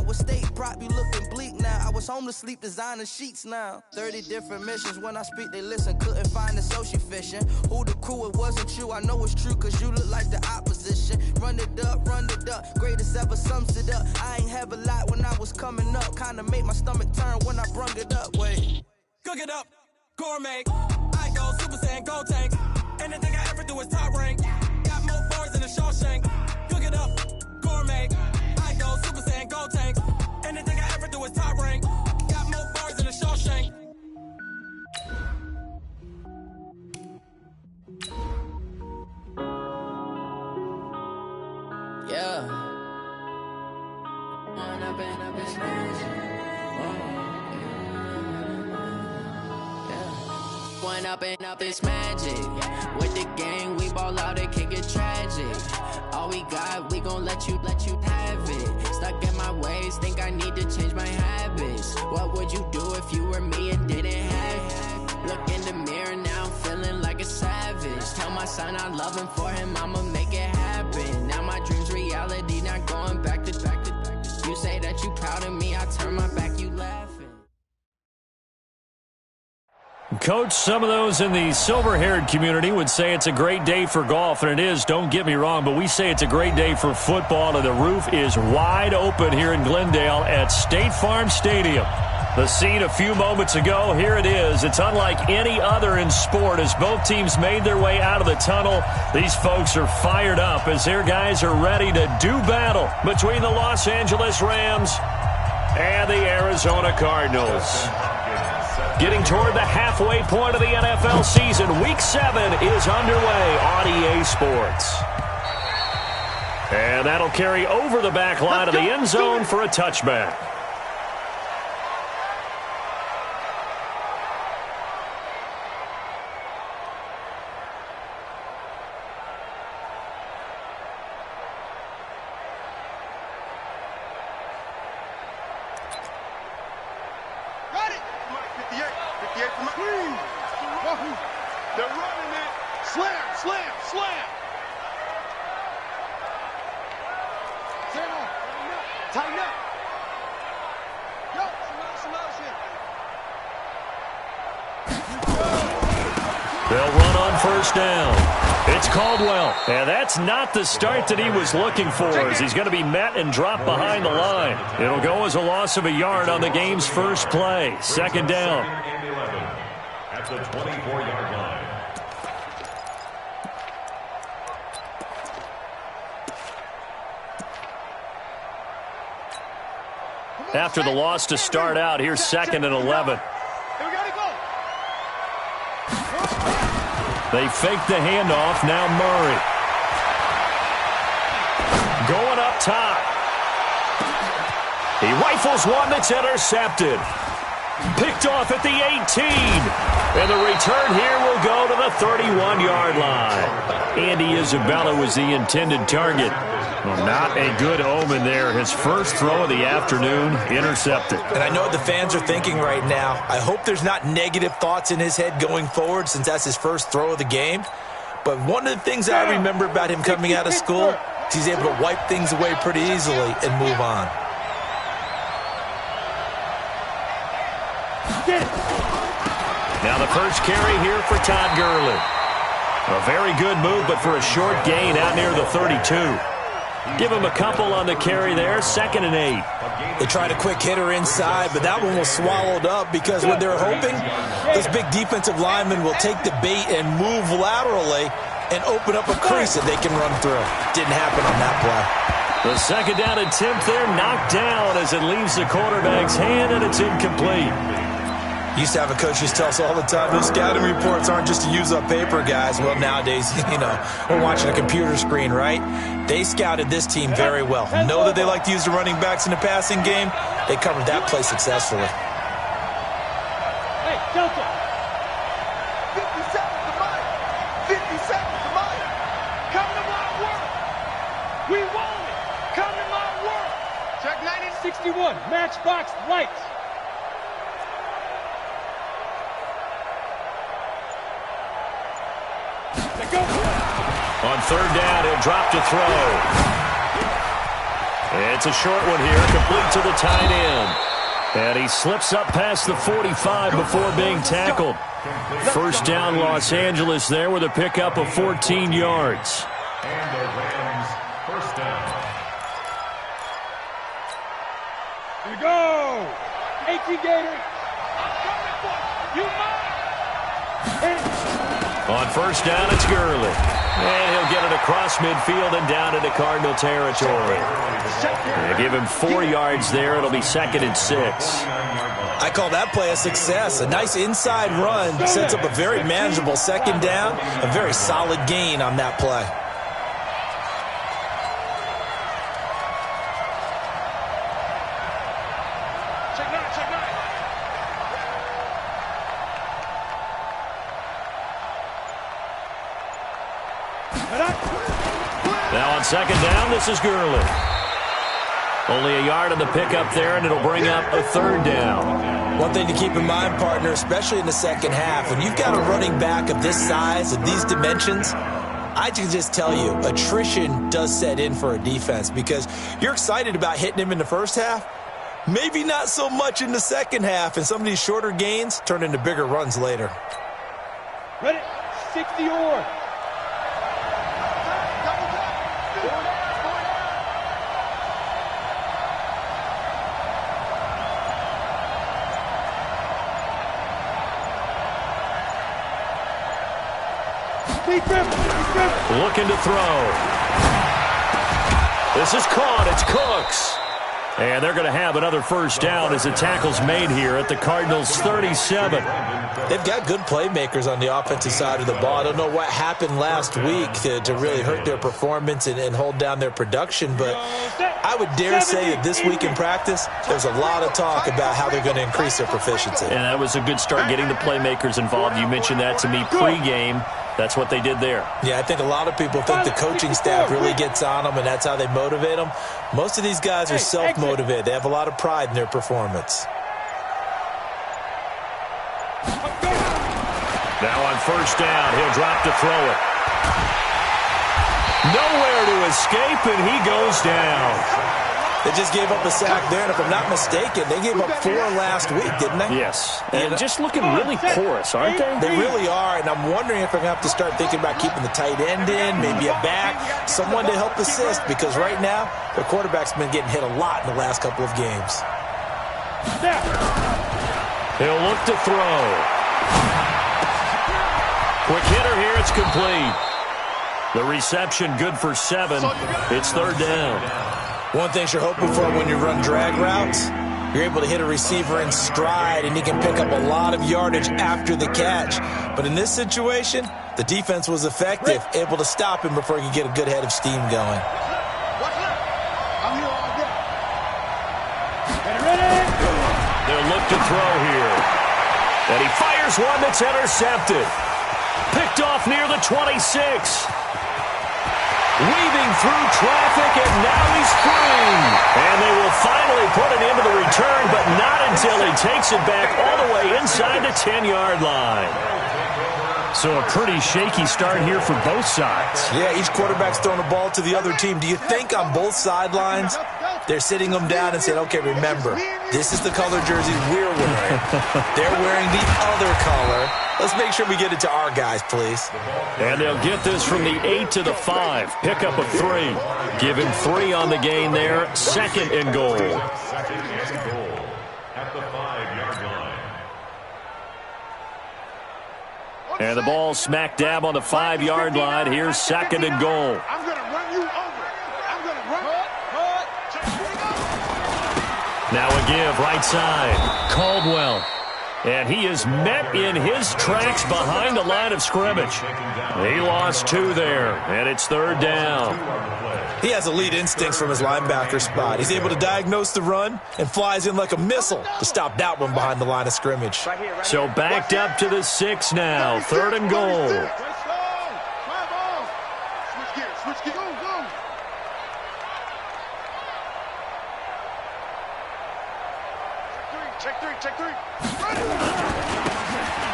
Iowa State prop be looking bleak now. I was home to sleep designing sheets now. 30 different missions. When I speak, they listen. Couldn't find the social fishing. Who the crew, it wasn't you. I know it's true, cause you look like the opposition. Run it up. Greatest ever sums it up. I ain't have a lot when I was coming up. Kinda made my stomach turn when I brung it up. Wait. Cook it up. Gourmet. I go Super Saiyan Gold Tank. Anything I ever do is top rank. Got more bars than a Shawshank. Cook it up. Gourmet. I go Super Saiyan Gold Tank. Anything I ever do is top rank. Got more bars than a Shawshank. Yeah. One up and up, it's magic. With the gang, we ball out, it can get tragic. All we got, we gon' let you have it. Stuck in my ways, think I need to change my habits. What would you do if you were me and didn't have it? Look in the mirror, now I'm feeling like a savage. Tell my son I love him, for him I'ma make it happen. Now my dream's reality, not going back to. You say that you proud of me, I turn my back, you laughing. Coach, some of those in the silver-haired community would say it's a great day for golf, and it is, don't get me wrong, but we say it's a great day for football, and the roof is wide open here in Glendale at State Farm Stadium. The scene a few moments ago, here it is. It's unlike any other in sport as both teams made their way out of the tunnel. These folks are fired up as their guys are ready to do battle between the Los Angeles Rams and the Arizona Cardinals. Getting toward the halfway point of the NFL season, Week 7 is underway on EA Sports. And that'll carry over the back line of the end zone for a touchback. They're running it. Slam. Tighten up. Go. They'll run on first down. It's Caldwell. And that's not the start that he was looking for, as he's going to be met and dropped behind the line. It'll go as a loss of a yard on the game's first play. Second down. At the 24-yard line. After the loss to start out, here's 2nd and 11. They fake the handoff. Now Murray. Going up top. He rifles one that's intercepted. Picked off at the 18. And the return here will go to the 31-yard line. Andy Isabella was the intended target. Well, not a good omen there. His first throw of the afternoon, intercepted. And I know what the fans are thinking right now. I hope there's not negative thoughts in his head going forward since that's his first throw of the game. But one of the things I remember about him coming out of school is he's able to wipe things away pretty easily and move on. Now the first carry here for Todd Gurley. A very good move, but for a short gain out near the 32. Give him a couple on the carry there, 2nd and 8. They tried a quick hitter inside, but that one was swallowed up because what they're hoping, those big defensive linemen will take the bait and move laterally and open up a crease that they can run through. Didn't happen on that play. The second down attempt there knocked down as it leaves the quarterback's hand, and it's incomplete. Used to have a coach just tell us all the time, those scouting reports aren't just to use up paper, guys. Well, nowadays, we're watching a computer screen, right? They scouted this team very well. Know that they like to use the running backs in the passing game. They covered that play successfully. Hey, Delta. 50 seconds to mine. 50 seconds to mine. Come to my work. We want it. Come to my work. Check 1961. Matchbox lights. On third down, he'll drop to throw. It's a short one here, complete to the tight end. And he slips up past the 45 before being tackled. First down, Los Angeles there with a pickup of 14 yards. And the Rams, first down. Here we go. 18 Gators. You On first down, it's Gurley. And he'll get it across midfield and down into Cardinal territory. They give him 4 yards there. It'll be 2nd and 6. I call that play a success. A nice inside run sets up a very manageable 2nd down. A very solid gain on that play. Now on 2nd down, this is Gurley. Only a yard on the pickup there, and it'll bring up a 3rd down. One thing to keep in mind, partner, especially in the second half, when you've got a running back of this size, of these dimensions, I can just tell you, attrition does set in for a defense because you're excited about hitting him in the first half. Maybe not so much in the second half, and some of these shorter gains turn into bigger runs later. Ready? 60 or. Looking to throw. This is caught. It's Cooks. And they're going to have another first down as the tackle's made here at the Cardinals' 37. They've got good playmakers on the offensive side of the ball. I don't know what happened last week to really hurt their performance and hold down their production, but I would dare say that this week in practice, there's a lot of talk about how they're going to increase their proficiency. And that was a good start getting the playmakers involved. You mentioned that to me pregame. That's what they did there. Yeah, I think a lot of people think the coaching staff really gets on them, and that's how they motivate them. Most of these guys are self-motivated. They have a lot of pride in their performance. Now on first down, he'll drop to throw it. Nowhere to escape, and he goes down. They just gave up a sack there, and if I'm not mistaken, they gave up 4 last week, didn't they? Yes, and just looking really porous, aren't they? They really are, and I'm wondering if they're going to have to start thinking about keeping the tight end in, maybe a back, someone to help assist, because right now, their quarterback's been getting hit a lot in the last couple of games. He'll look to throw. Quick hitter here, it's complete. The reception good for 7. It's 3rd down. One thing you're hoping for when you run drag routes, you're able to hit a receiver in stride, and he can pick up a lot of yardage after the catch. But in this situation, the defense was effective, able to stop him before he could get a good head of steam going. They'll look to throw here. And he fires one that's intercepted. Picked off near the 26. Weaving through traffic, and now he's free. And they will finally put it into the return, but not until he takes it back all the way inside the 10-yard line. So a pretty shaky start here for both sides. Yeah, each quarterback's throwing the ball to the other team. Do you think on both sidelines they're sitting them down and saying, okay, remember, this is the color jersey we're wearing. They're wearing the other color. Let's make sure we get it to our guys, please. And they'll get this from the 8 to the 5. Pick up a 3. Give him 3 on the gain there. 2nd and goal. At the 5-yard line. And the ball smack dab on the 5-yard line. Here's 2nd and goal. I'm going to run you over. I'm going to run. Now a give, right side. Caldwell. And he is met in his tracks behind the line of scrimmage. He lost 2 there, and it's 3rd down. He has elite instincts from his linebacker spot. He's able to diagnose the run and flies in like a missile to stop that one behind the line of scrimmage. So backed up to the 6 now, 3rd and goal. Switch gear. Go. Check 3.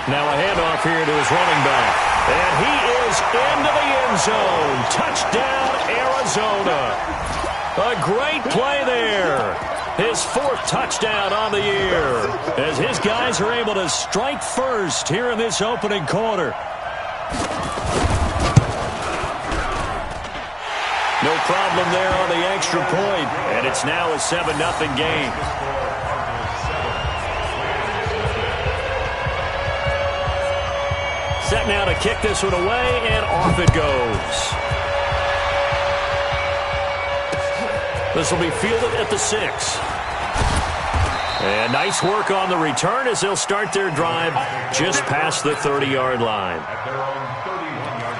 Now a handoff here to his running back. And he is into the end zone. Touchdown, Arizona. A great play there. His 4th touchdown on the year as his guys are able to strike first here in this opening quarter. No problem there on the extra point, and it's now a 7-0 game. Set now to kick this one away, and off it goes. This will be fielded at the 6. And nice work on the return as they'll start their drive just past the 30-yard line. At their own 31-yard line.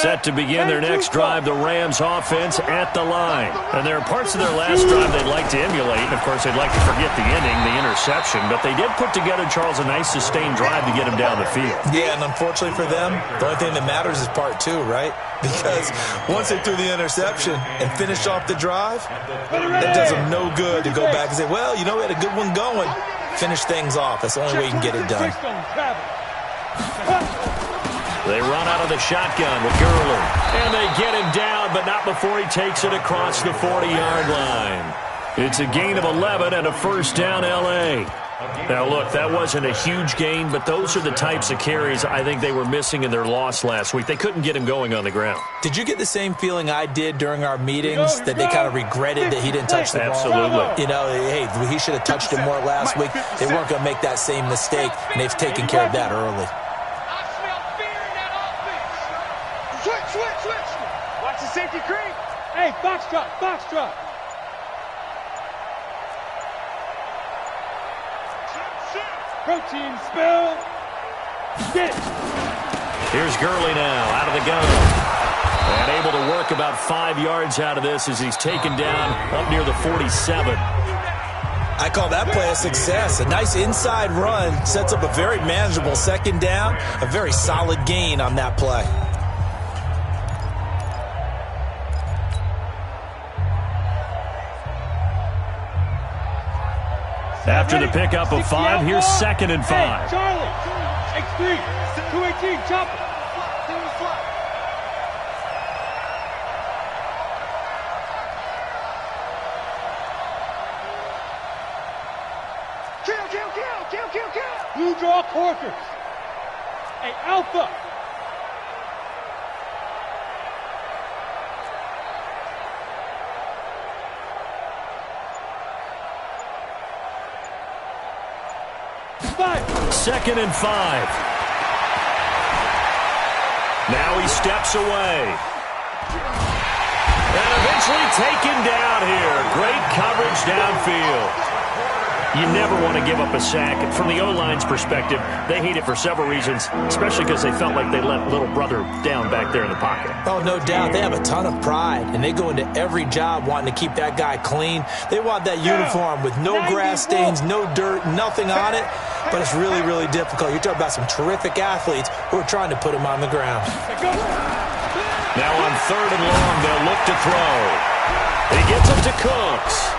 Set to begin their next drive, the Rams offense at the line. And there are parts of their last drive they'd like to emulate. And, of course, they'd like to forget the ending, the interception. But they did put together, Charles, a nice sustained drive to get him down the field. Yeah, and unfortunately for them, the only thing that matters is part 2, right? Because once they threw the interception and finished off the drive, that does them no good to go back and say, well, you know, we had a good one going. Finish things off. That's the only way you can get it done. They run out of the shotgun with Gurley. And they get him down, but not before he takes it across the 40-yard line. It's a gain of 11 and a first down, L.A. Now, look, that wasn't a huge gain, but those are the types of carries I think they were missing in their loss last week. They couldn't get him going on the ground. Did you get the same feeling I did during our meetings, that they kind of regretted that he didn't touch the ball? Absolutely. You know, hey, he should have touched it more last week. They weren't going to make that same mistake, and they've taken care of that early. Switch. Watch the safety creep. Hey, box drop. Protein spill. Get it. Here's Gurley now out of the gun. And able to work about 5 yards out of this as he's taken down up near the 47. I call that play a success. A nice inside run sets up a very manageable second down. A very solid gain on that play. After the pickup of 5, here's 2nd and 5. Hey, Charlie, X3, 218, chopper. Kill. Blue draw corkers. Hey, Alpha. Second and 5. Now he steps away. And eventually taken down here. Great coverage downfield. You never want to give up a sack. From the O-line's perspective, they hate it for several reasons, especially because they felt like they let little brother down back there in the pocket. Oh, no doubt. They have a ton of pride, and they go into every job wanting to keep that guy clean. They want that uniform with no grass stains, no dirt, nothing on it, but it's really, really difficult. You're talking about some terrific athletes who are trying to put him on the ground. Now on 3rd and long, they'll look to throw. He gets it to Cooks.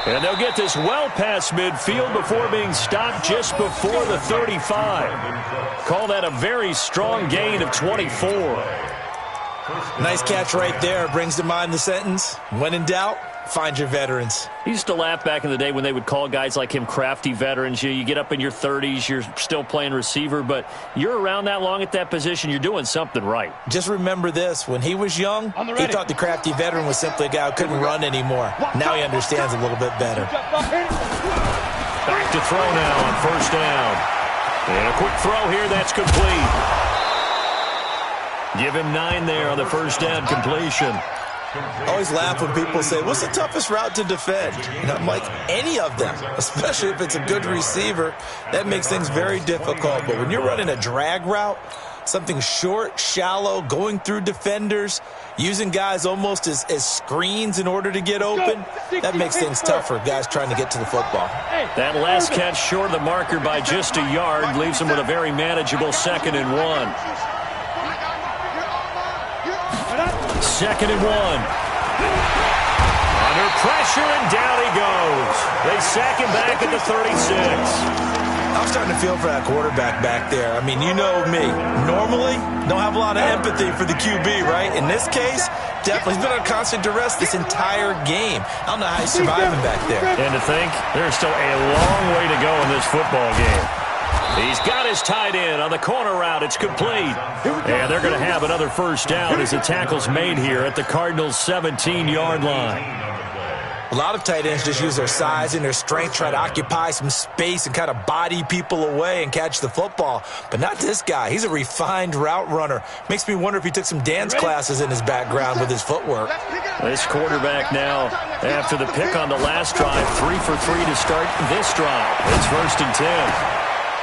And they'll get this well past midfield before being stopped just before the 35. Call that a very strong gain of 24. Nice catch right there. Brings to mind the sentence, when in doubt, find your veterans. I used to laugh back in the day when they would call guys like him crafty veterans. You get up in your 30s, you're still playing receiver, but you're around that long at that position, you're doing something right. Just remember this. When he was young, he thought the crafty veteran was simply a guy who couldn't run anymore. Now he understands a little bit better. Back to throw now on 1st down. And a quick throw here, that's complete. Give him 9 there on the 1st down completion. I always laugh when people say, what's the toughest route to defend? And I'm like, any of them, especially if it's a good receiver. That makes things very difficult. But when you're running a drag route, something short, shallow, going through defenders, using guys almost as screens in order to get open, that makes things tough for guys trying to get to the football. That last catch short of the marker by just a yard leaves him with a very manageable 2nd and 1. 2nd and 1. Under pressure, and down he goes. They sack him back at the 36. I'm starting to feel for that quarterback back there. I mean, you know me. Normally, don't have a lot of empathy for the QB, right? In this case, definitely he's been on constant duress this entire game. I don't know how he's surviving back there. And to think, there's still a long way to go in this football game. He's got his tight end on the corner route. It's complete. And they're going to have another first down as the tackle's made here at the Cardinals' 17-yard line. A lot of tight ends just use their size and their strength, try to occupy some space and kind of body people away and catch the football. But not this guy. He's a refined route runner. Makes me wonder if he took some dance classes in his background with his footwork. This quarterback now, after the pick on the last drive, 3 for 3 to start this drive. It's 1st and 10.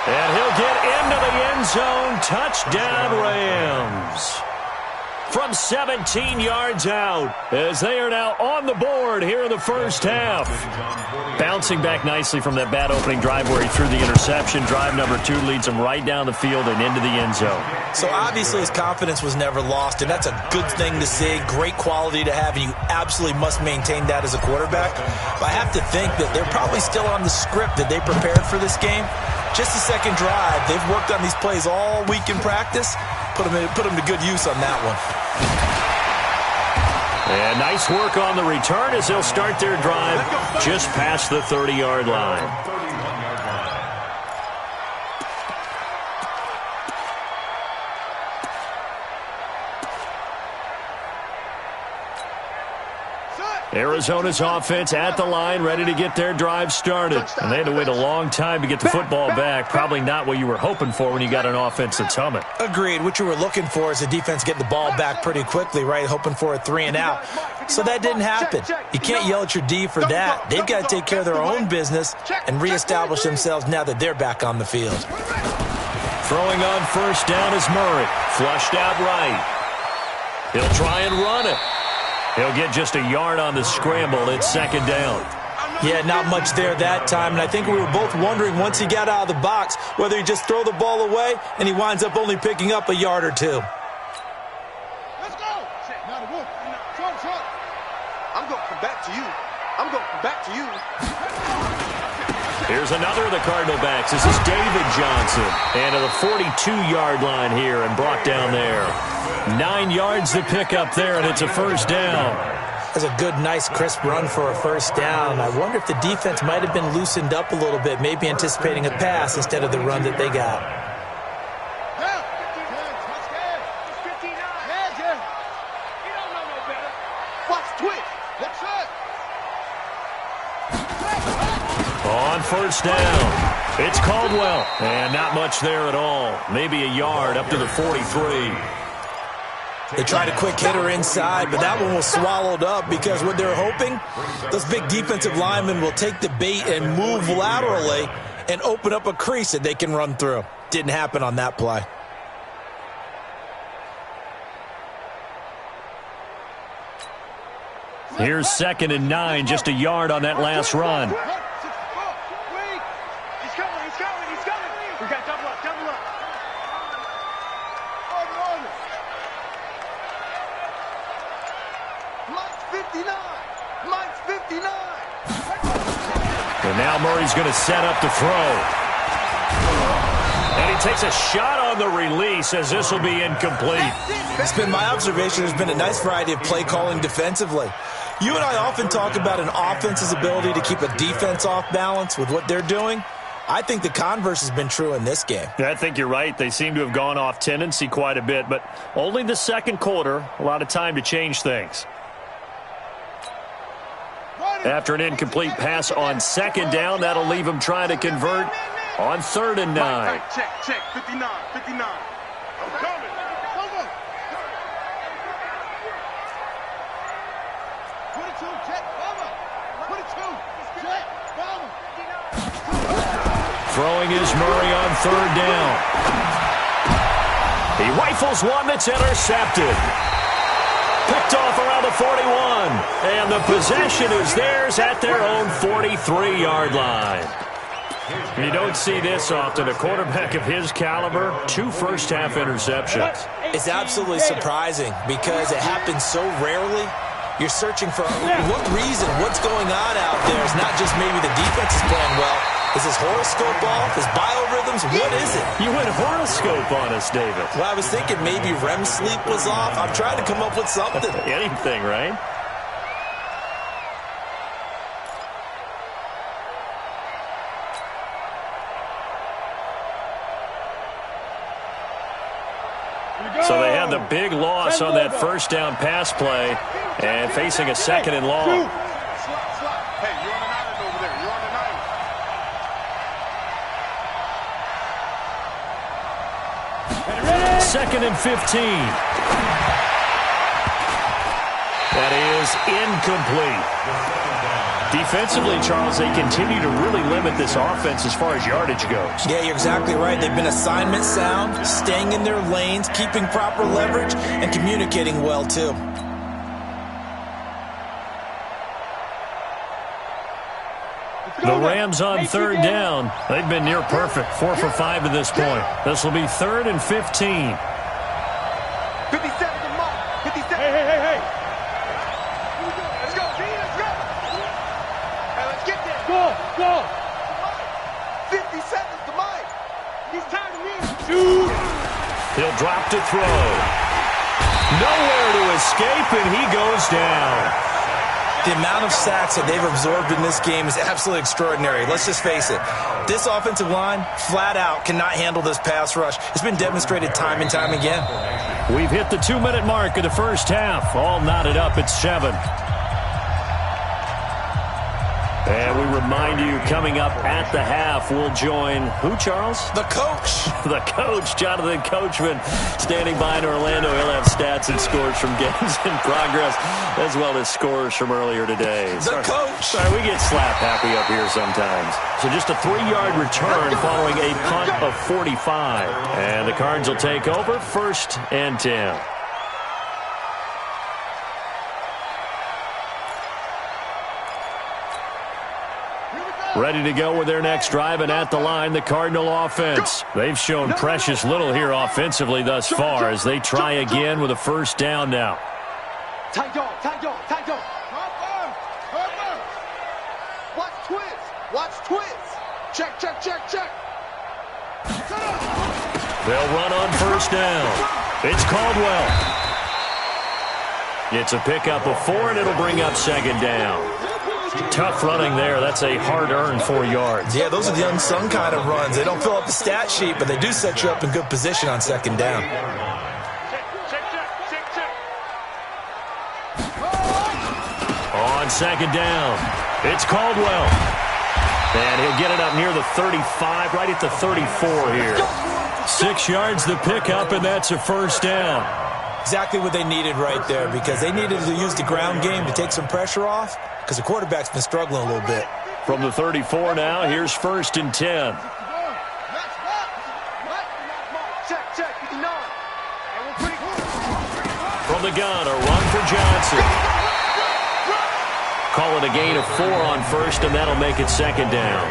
And he'll get into the end zone. Touchdown, Rams. From 17 yards out, as they are now on the board here in the first half. Bouncing back nicely from that bad opening drive where he threw the interception. Drive number 2 leads him right down the field and into the end zone. So obviously his confidence was never lost, and that's a good thing to see, great quality to have, and you absolutely must maintain that as a quarterback. But I have to think that they're probably still on the script that they prepared for this game. Just the second drive, they've worked on these plays all week in practice. Put them to good use on that one. And nice work on the return as they'll start their drive just past the 30-yard line. Arizona's offense at the line, ready to get their drive started. And they had to wait a long time to get the football back. Probably not what you were hoping for when you got an offense that's humming. Agreed. What you were looking for is the defense getting the ball back pretty quickly, right? Hoping for a 3 and out. So that didn't happen. You can't yell at your D for that. They've got to take care of their own business and reestablish themselves now that they're back on the field. Throwing on first down is Murray. Flushed out right. He'll try and run it. He'll get just a yard on the scramble. It's 2nd down. Yeah, not much there that time. And I think we were both wondering once he got out of the box whether he'd just throw the ball away and he winds up only picking up a yard or 2. Let's go. I'm going to come back to you. I'm going to come back to you. Here's another of the Cardinal backs. This is David Johnson. And to the 42-yard line here and brought down there. 9 yards to pick up there, and it's a first down. That's a good, nice, crisp run for a first down. I wonder if the defense might have been loosened up a little bit, maybe anticipating a pass instead of the run that they got. On first down, it's Caldwell. And not much there at all. Maybe a yard up to the 43. They tried a quick hitter inside, but that one was swallowed up because what they're hoping, those big defensive linemen will take the bait and move laterally and open up a crease that they can run through. Didn't happen on that play. Here's 2nd and 9, just a yard on that last run. And now Murray's going to set up to throw. And he takes a shot on the release as this will be incomplete. It's been my observation there's been a nice variety of play calling defensively. You and I often talk about an offense's ability to keep a defense off balance with what they're doing. I think the converse has been true in this game. Yeah, I think you're right. They seem to have gone off tendency quite a bit, but only the second quarter, a lot of time to change things. After an incomplete pass on 2nd down, that'll leave him trying to convert on 3rd and 9. Check, 59. I'm coming. Throwing is Murray on 3rd down. He rifles one that's intercepted. Picked off around the 41. And the possession is theirs at their own 43-yard line. You don't see this often. A quarterback of his caliber, 2 first-half interceptions. It's absolutely surprising because it happens so rarely. You're searching for what reason, what's going on out there. It's not just maybe the defense is playing well. Is his horoscope off? His biorhythms? What is it? You went horoscope on us, David. Well, I was thinking maybe REM sleep was off. I'm trying to come up with something. Anything, right? So they had the big loss on that first down pass play and facing a second and long. Hey, you're on an island over there. You're on an island. Second and 15. That is incomplete. Defensively, Charles, they continue to really limit this offense as far as yardage goes. Yeah, you're exactly right. They've been assignment sound, staying in their lanes, keeping proper leverage, and communicating well, too. The Rams on third down. They've been near perfect, 4 for 5 to this point. This will be 3rd and 15. 57 to Mike. 57. Hey. Let's go, B. Let's go. Hey, let's get there. Go. 57 to Mike. He's tired of me. Shoot. He'll drop to throw. Nowhere to escape, and he goes down. The amount of sacks that they've absorbed in this game is absolutely extraordinary. Let's just face it. This offensive line, flat out, cannot handle this pass rush. It's been demonstrated time and time again. We've hit the 2-minute mark of the first half. All knotted up at 7. And we remind you, coming up at the half, we'll join who, Charles? The coach. The coach, Jonathan Coachman, standing by in Orlando. He'll have stats and scores from games in progress, as well as scores from earlier today. The coach. Sorry, we get slap happy up here sometimes. So just a 3-yard return following a punt of 45. And the Cards will take over, 1st and 10. Ready to go with their next drive, and at the line, the Cardinal offense. They've shown precious little here offensively thus far as they try again with a 1st down now. Tight dog. Watch twist. Check. They'll run on 1st down. It's Caldwell. It's a pickup of 4, and it'll bring up 2nd down. Tough running there. That's a hard-earned 4 yards. Yeah, those are the unsung kind of runs. They don't fill up the stat sheet, but they do set you up in good position on 2nd down. On 2nd down, it's Caldwell. And he'll get it up near the 35, right at the 34 here. 6 yards the pickup, and that's a 1st down. Exactly what they needed right there, because they needed to use the ground game to take some pressure off, because the quarterback's been struggling a little bit. From the 34 now, here's 1st and 10. From the gun, a run for Johnson. Call it a gain of 4 on 1st, and that'll make it 2nd down.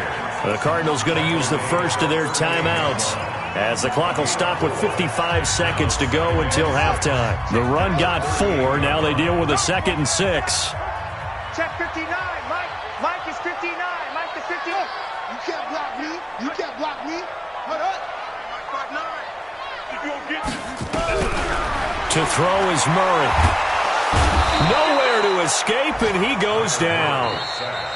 The Cardinals going to use the first of their timeouts, as the clock will stop with 55 seconds to go until halftime. The run got 4. Now they deal with a 2nd and 6. Check 59. Mike is 59. Mike is 50. You can't block me. Hold up. Mike 59. You don't get this. To throw is Murray. Nowhere to escape, and he goes down.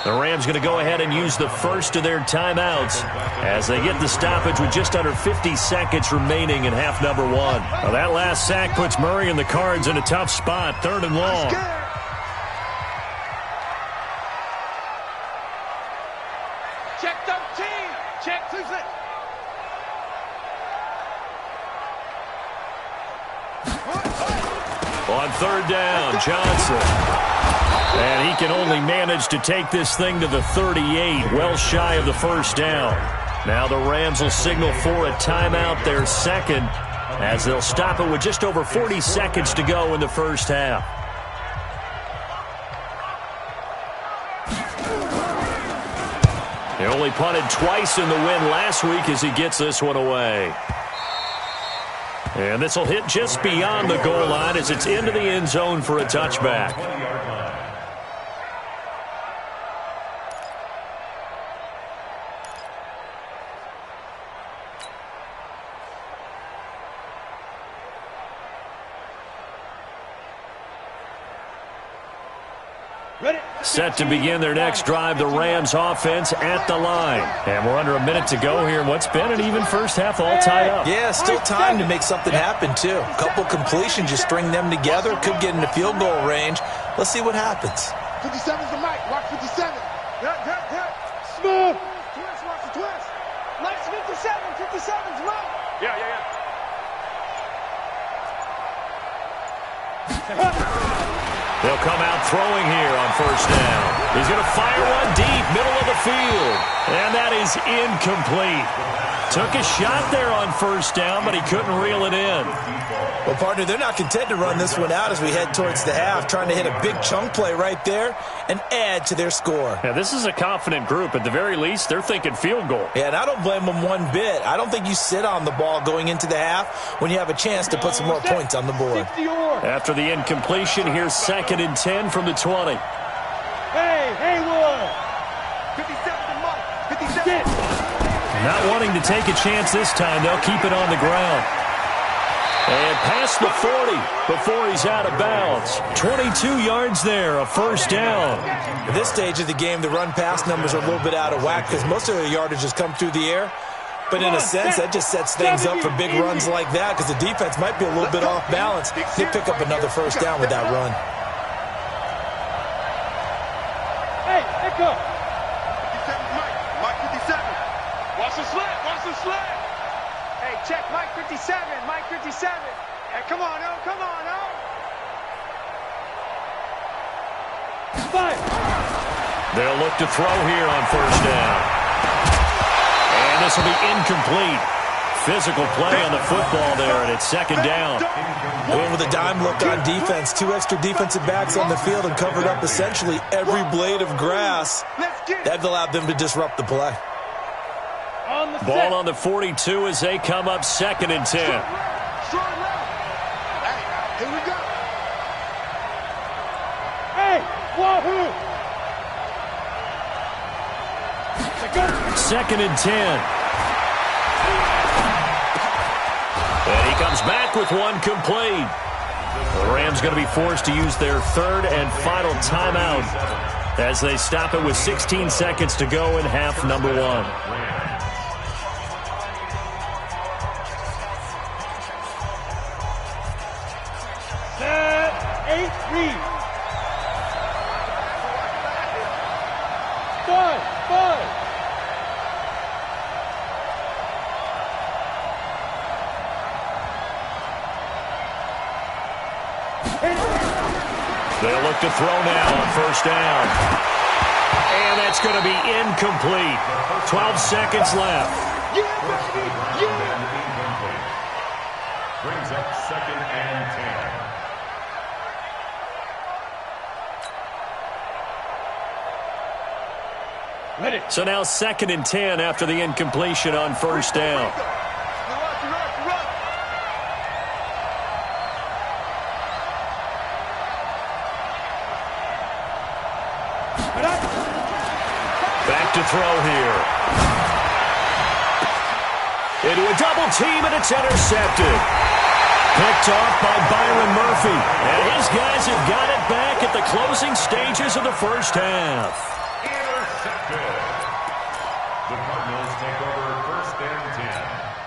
The Rams going to go ahead and use the first of their timeouts as they get the stoppage with just under 50 seconds remaining in half number 1. Now that last sack puts Murray and the Cards in a tough spot, 3rd and long. Check 13. Check 2. On 3rd down, Johnson. And he can only manage to take this thing to the 38, well shy of the 1st down. Now the Rams will signal for a timeout, their 2nd, as they'll stop it with just over 40 seconds to go in the first half. He only punted twice in the win last week as he gets this one away. And this will hit just beyond the goal line as it's into the end zone for a touchback. Set to begin their next drive, the Rams offense at the line. And we're under a minute to go here in what's been an even first half, all tied up. Yeah, still time to make something happen, too. A couple completions, you string them together, could get into field goal range. Let's see what happens. 57's the mic. Watch 57. Smooth. Twist, watch the twist. Mike's 57. 57's right. Yeah. They'll come out throwing here on first down. He's going to fire one deep, middle of the field. And that is incomplete. Took a shot there on first down, but he couldn't reel it in. Well, partner, they're not content to run this one out as we head towards the half, trying to hit a big chunk play right there and add to their score. Yeah, this is a confident group. At the very least, they're thinking field goal. Yeah, and I don't blame them one bit. I don't think you sit on the ball going into the half when you have a chance to put some more points on the board. After the incompletion, here's 2nd and 10 from the 20. Hey, Haywood. 57's the mic. 57. Not wanting to take a chance this time, they'll keep it on the ground. And past the 40 before he's out of bounds. 22 yards there, a first down. At this stage of the game, the run-pass numbers are a little bit out of whack because most of the yardage has come through the air. But in a sense, that just sets things up for big runs like that because the defense might be a little bit off balance. They pick up another first down with that run. Hey, Echo. 57's Mike. Mike 57. Watch the slant. Watch the slant. Hey, check Mike 57. Mike 57. Hey, come on, oh. Come on, oh. Five. They'll look to throw here on first down. And this will be incomplete. Physical play on the football there, and it's 2nd down. They went with a dime look on defense. 2 extra defensive backs on the field and covered up essentially every blade of grass. That allowed them to disrupt the play. Ball on the 42 as they come up 2nd and 10. Here we go. Hey, wahoo. 2nd and 10. And he comes back with one complete. The Rams going to be forced to use their 3rd and final timeout as they stop it with 16 seconds to go in half number 1. They'll look to throw now on first down. And that's going to be incomplete. 12 seconds left. Yeah, baby. Incomplete. Brings up 2nd and 10. Ready. So now 2nd and 10 after the incompletion on first down. Back to throw here. Into a double team, and it's intercepted. Picked off by Byron Murphy. And his guys have got it back at the closing stages of the first half. Intercepted. The Cardinals take over 1st and 10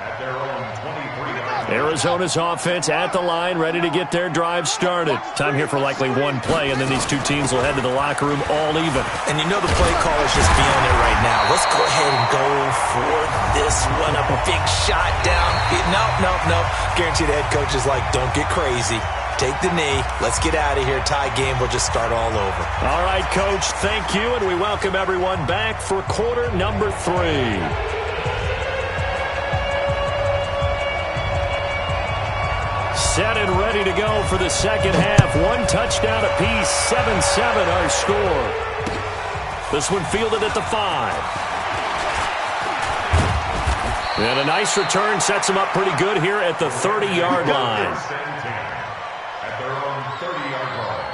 at their own 23-yard line. Arizona's offense at the line, ready to get their drive started. Time here for likely one play, and then these two teams will head to the locker room all even. And you know the play caller's just feeling it right now. Let's go ahead and go for this one. A big shot down. Nope. Guarantee the head coach is like, don't get crazy. Take the knee. Let's get out of here. Tie game. We'll just start all over. All right, Coach, thank you, and we welcome everyone back for quarter number 3. Set and ready to go for the second half. One touchdown apiece, 7-7 our score. This one fielded at the 5. And a nice return sets them up pretty good here at the 30-yard line. At their own 30-yard line.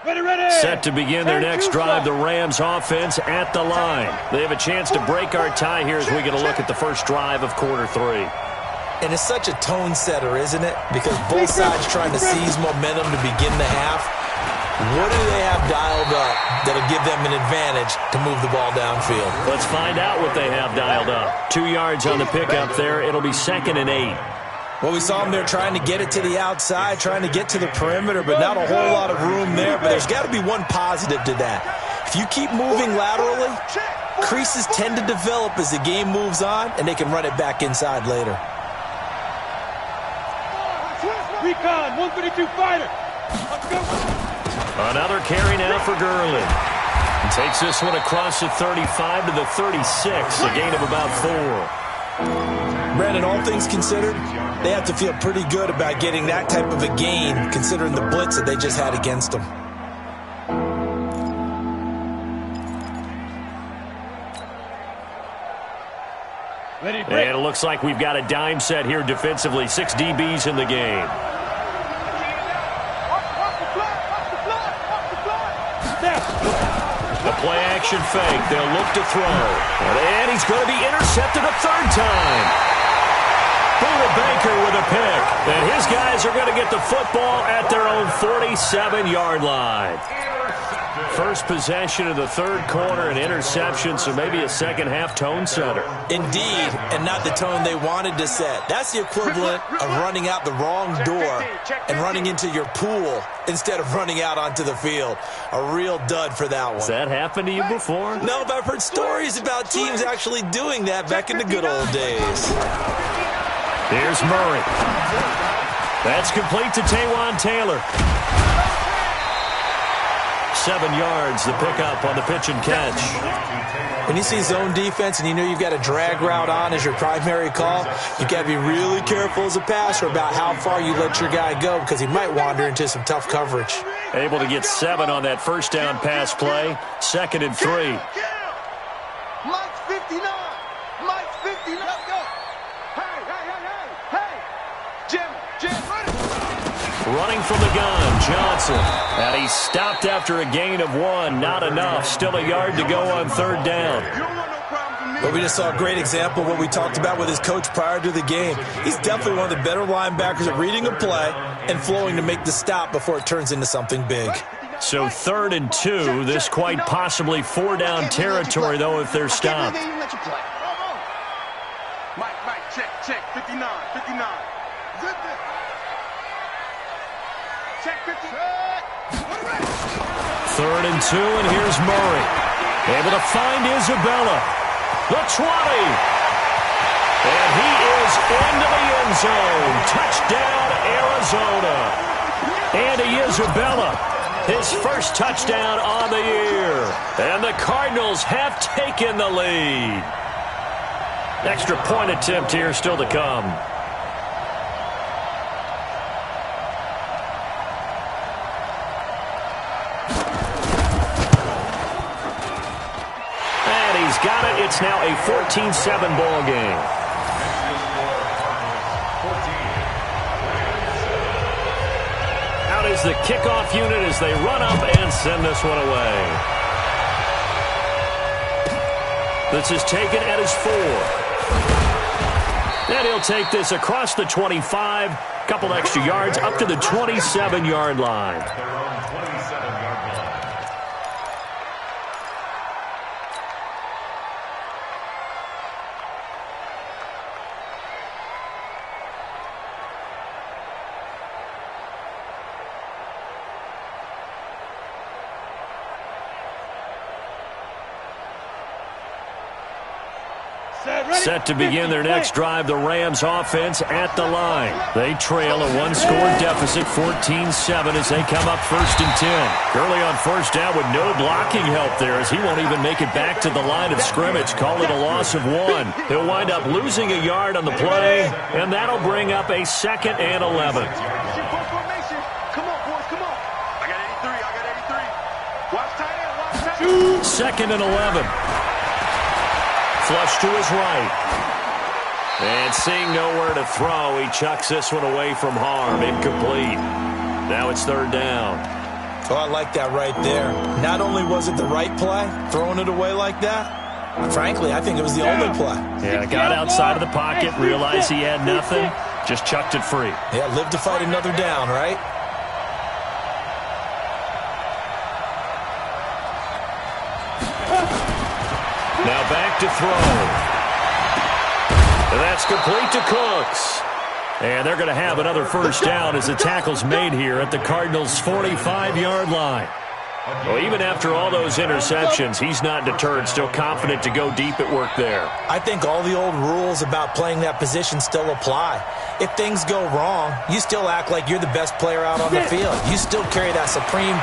Set to begin their next drive, the Rams offense at the line. They have a chance to break our tie here as we get a look at the first drive of quarter 3. And it's such a tone setter, isn't it? Because both sides trying to seize momentum to begin the half. What do they have dialed up that'll give them an advantage to move the ball downfield? Let's find out what they have dialed up. 2 yards on the pickup there. It'll be 2nd and 8. Well, we saw them there trying to get it to the outside, trying to get to the perimeter, but not a whole lot of room there. But there's got to be one positive to that. If you keep moving laterally, creases tend to develop as the game moves on, and they can run it back inside later. Recon, 132 fighter. Let's go. Another carry now for Gurley. He takes this one across the 35 to the 36, a gain of about 4. Brandon, all things considered, they have to feel pretty good about getting that type of a gain, considering the blitz that they just had against them. And it looks like we've got a dime set here defensively. 6 DBs in the game. The play action fake. They'll look to throw. And he's going to be intercepted a 3rd time. Buda Baker with a pick. And his guys are going to get the football at their own 47-yard line. First possession of the 3rd quarter, an interception, so maybe a second-half tone setter. Indeed, and not the tone they wanted to set. That's the equivalent of running out the wrong door and running into your pool instead of running out onto the field. A real dud for that one. Has that happened to you before? No, but I've heard stories about teams actually doing that back in the good old days. Here's Murray. That's complete to Taywan Taylor. 7 yards, the pickup on the pitch and catch. When you see zone defense and you know you've got a drag route on as your primary call, you've got to be really careful as a passer about how far you let your guy go because he might wander into some tough coverage. Able to get 7 on that first down pass play. 2nd and 3. Mike's 59. Mike's 59. Let's go. Hey. Jim. Running from the gun, Johnson. And he's stopped after a gain of 1. Not enough. Still a yard to go on 3rd down. But we just saw a great example of what we talked about with his coach prior to the game. He's definitely one of the better linebackers at reading a play and flowing to make the stop before it turns into something big. So 3rd and 2. This quite possibly 4-down territory, though, if they're stopped. Mike, check. 59. Check 50. 3rd and 2, and here's Murray. Able to find Isabella. The 20. And he is into the end zone. Touchdown, Arizona. Andy Isabella, his first touchdown on the year. And the Cardinals have taken the lead. Extra point attempt here still to come. Got it. It's now a 14-7 ball game. Out is the kickoff unit as they run up and send this one away. This is taken at his 4. And he'll take this across the 25. Couple extra yards up to the 27-yard line. Set to begin their next drive, the Rams offense at the line. They trail a 1-score deficit, 14-7 as they come up 1st and 10. Gurley on 1st down with no blocking help there as he won't even make it back to the line of scrimmage. Call it a loss of 1. He'll wind up losing a yard on the play, and that'll bring up a 2nd and 11. Come on, boys, come on. I got 83. Watch tight end. 2nd and 11. Flush to his right. And seeing nowhere to throw, he chucks this one away from harm. Incomplete. Now it's 3rd down. Oh, I like that right there. Not only was it the right play, throwing it away like that, frankly, I think it was the only play. Yeah, got outside of the pocket, realized he had nothing, just chucked it free. Yeah, live to fight another down, right? Now back to throw. And that's complete to Cooks. And they're going to have another first down as the tackle's made here at the Cardinals' 45-yard line. Well, even after all those interceptions, he's not deterred, still confident to go deep at work there. I think all the old rules about playing that position still apply. If things go wrong, you still act like you're the best player out on the field. You still carry that supreme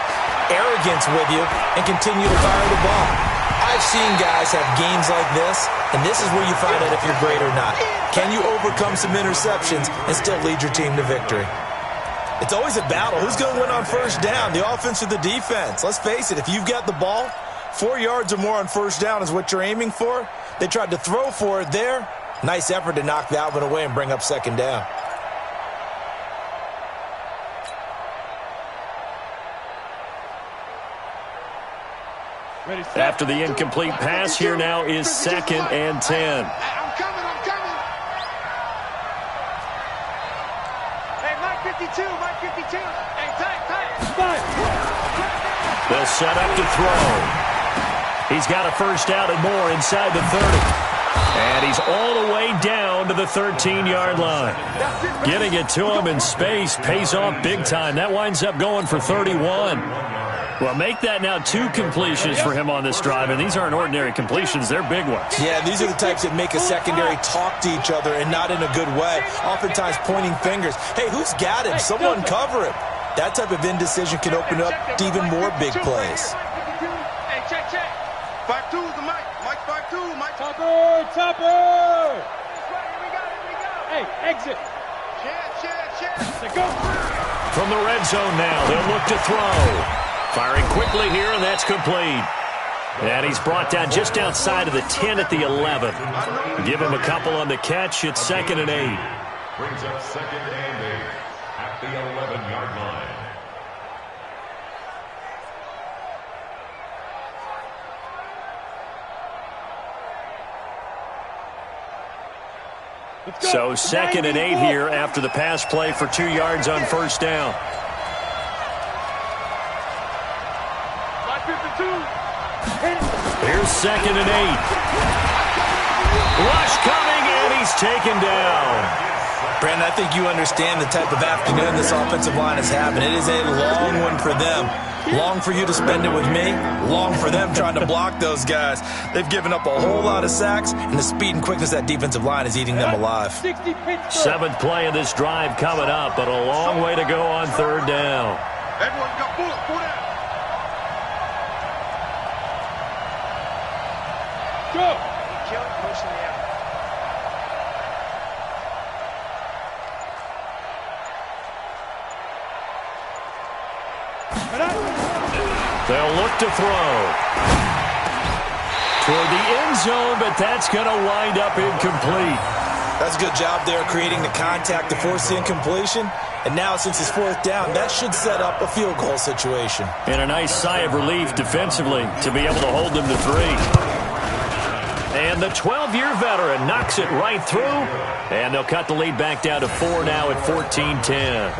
arrogance with you and continue to fire the ball. I've seen guys have games like this, and this is where you find out if you're great or not. Can you overcome some interceptions and still lead your team to victory? It's always a battle. Who's going to win on first down, the offense or the defense? Let's face it, if you've got the ball, 4 yards or more on first down is what you're aiming for. They tried to throw for it there. Nice effort to knock that one away and bring up second down. After the incomplete pass, here now is 2nd and 10. I'm coming. Hey, Mike 52. Hey, tight. They'll set up to throw. He's got a first down and more inside the 30. And he's all the way down to the 13-yard line. Getting it to him in space pays off big time. That winds up going for 31. Well, make that now 2 completions for him on this drive, and these aren't ordinary completions. They're big ones. Yeah, these are the types that make a secondary talk to each other and not in a good way, oftentimes pointing fingers. Hey, who's got him? Someone cover him. That type of indecision can open up to even more big plays. Hey, check. 5-2 is the mic. Mike 5-2. Mike. Topper. We got it. Hey, exit. Check. Go. From the red zone now, they'll look to throw. Firing quickly here, and that's complete. And he's brought down just outside of the 10 at the 11. Give him a couple on the catch. It's 2nd and 8. Brings up 2nd and 8 at the 11-yard line. So 2nd and 8 here after the pass play for 2 yards on first down. Here's 2nd and 8. Rush coming, and he's taken down. Brandon, I think you understand the type of afternoon this offensive line is having. It is a long one for them. Long for you to spend it with me. Long for them trying to block those guys. They've given up a whole lot of sacks, and the speed and quickness of that defensive line is eating them alive. 7th play of this drive coming up, but a long way to go on third down. Everyone got pull out. Go. They'll look to throw. Toward the end zone, but that's going to wind up incomplete. That's a good job there creating the contact to force the incompletion. And now, since it's 4th down, that should set up a field goal situation. And a nice sigh of relief defensively to be able to hold them to 3. And the 12-year veteran knocks it right through. And they'll cut the lead back down to 4 now at 14-10.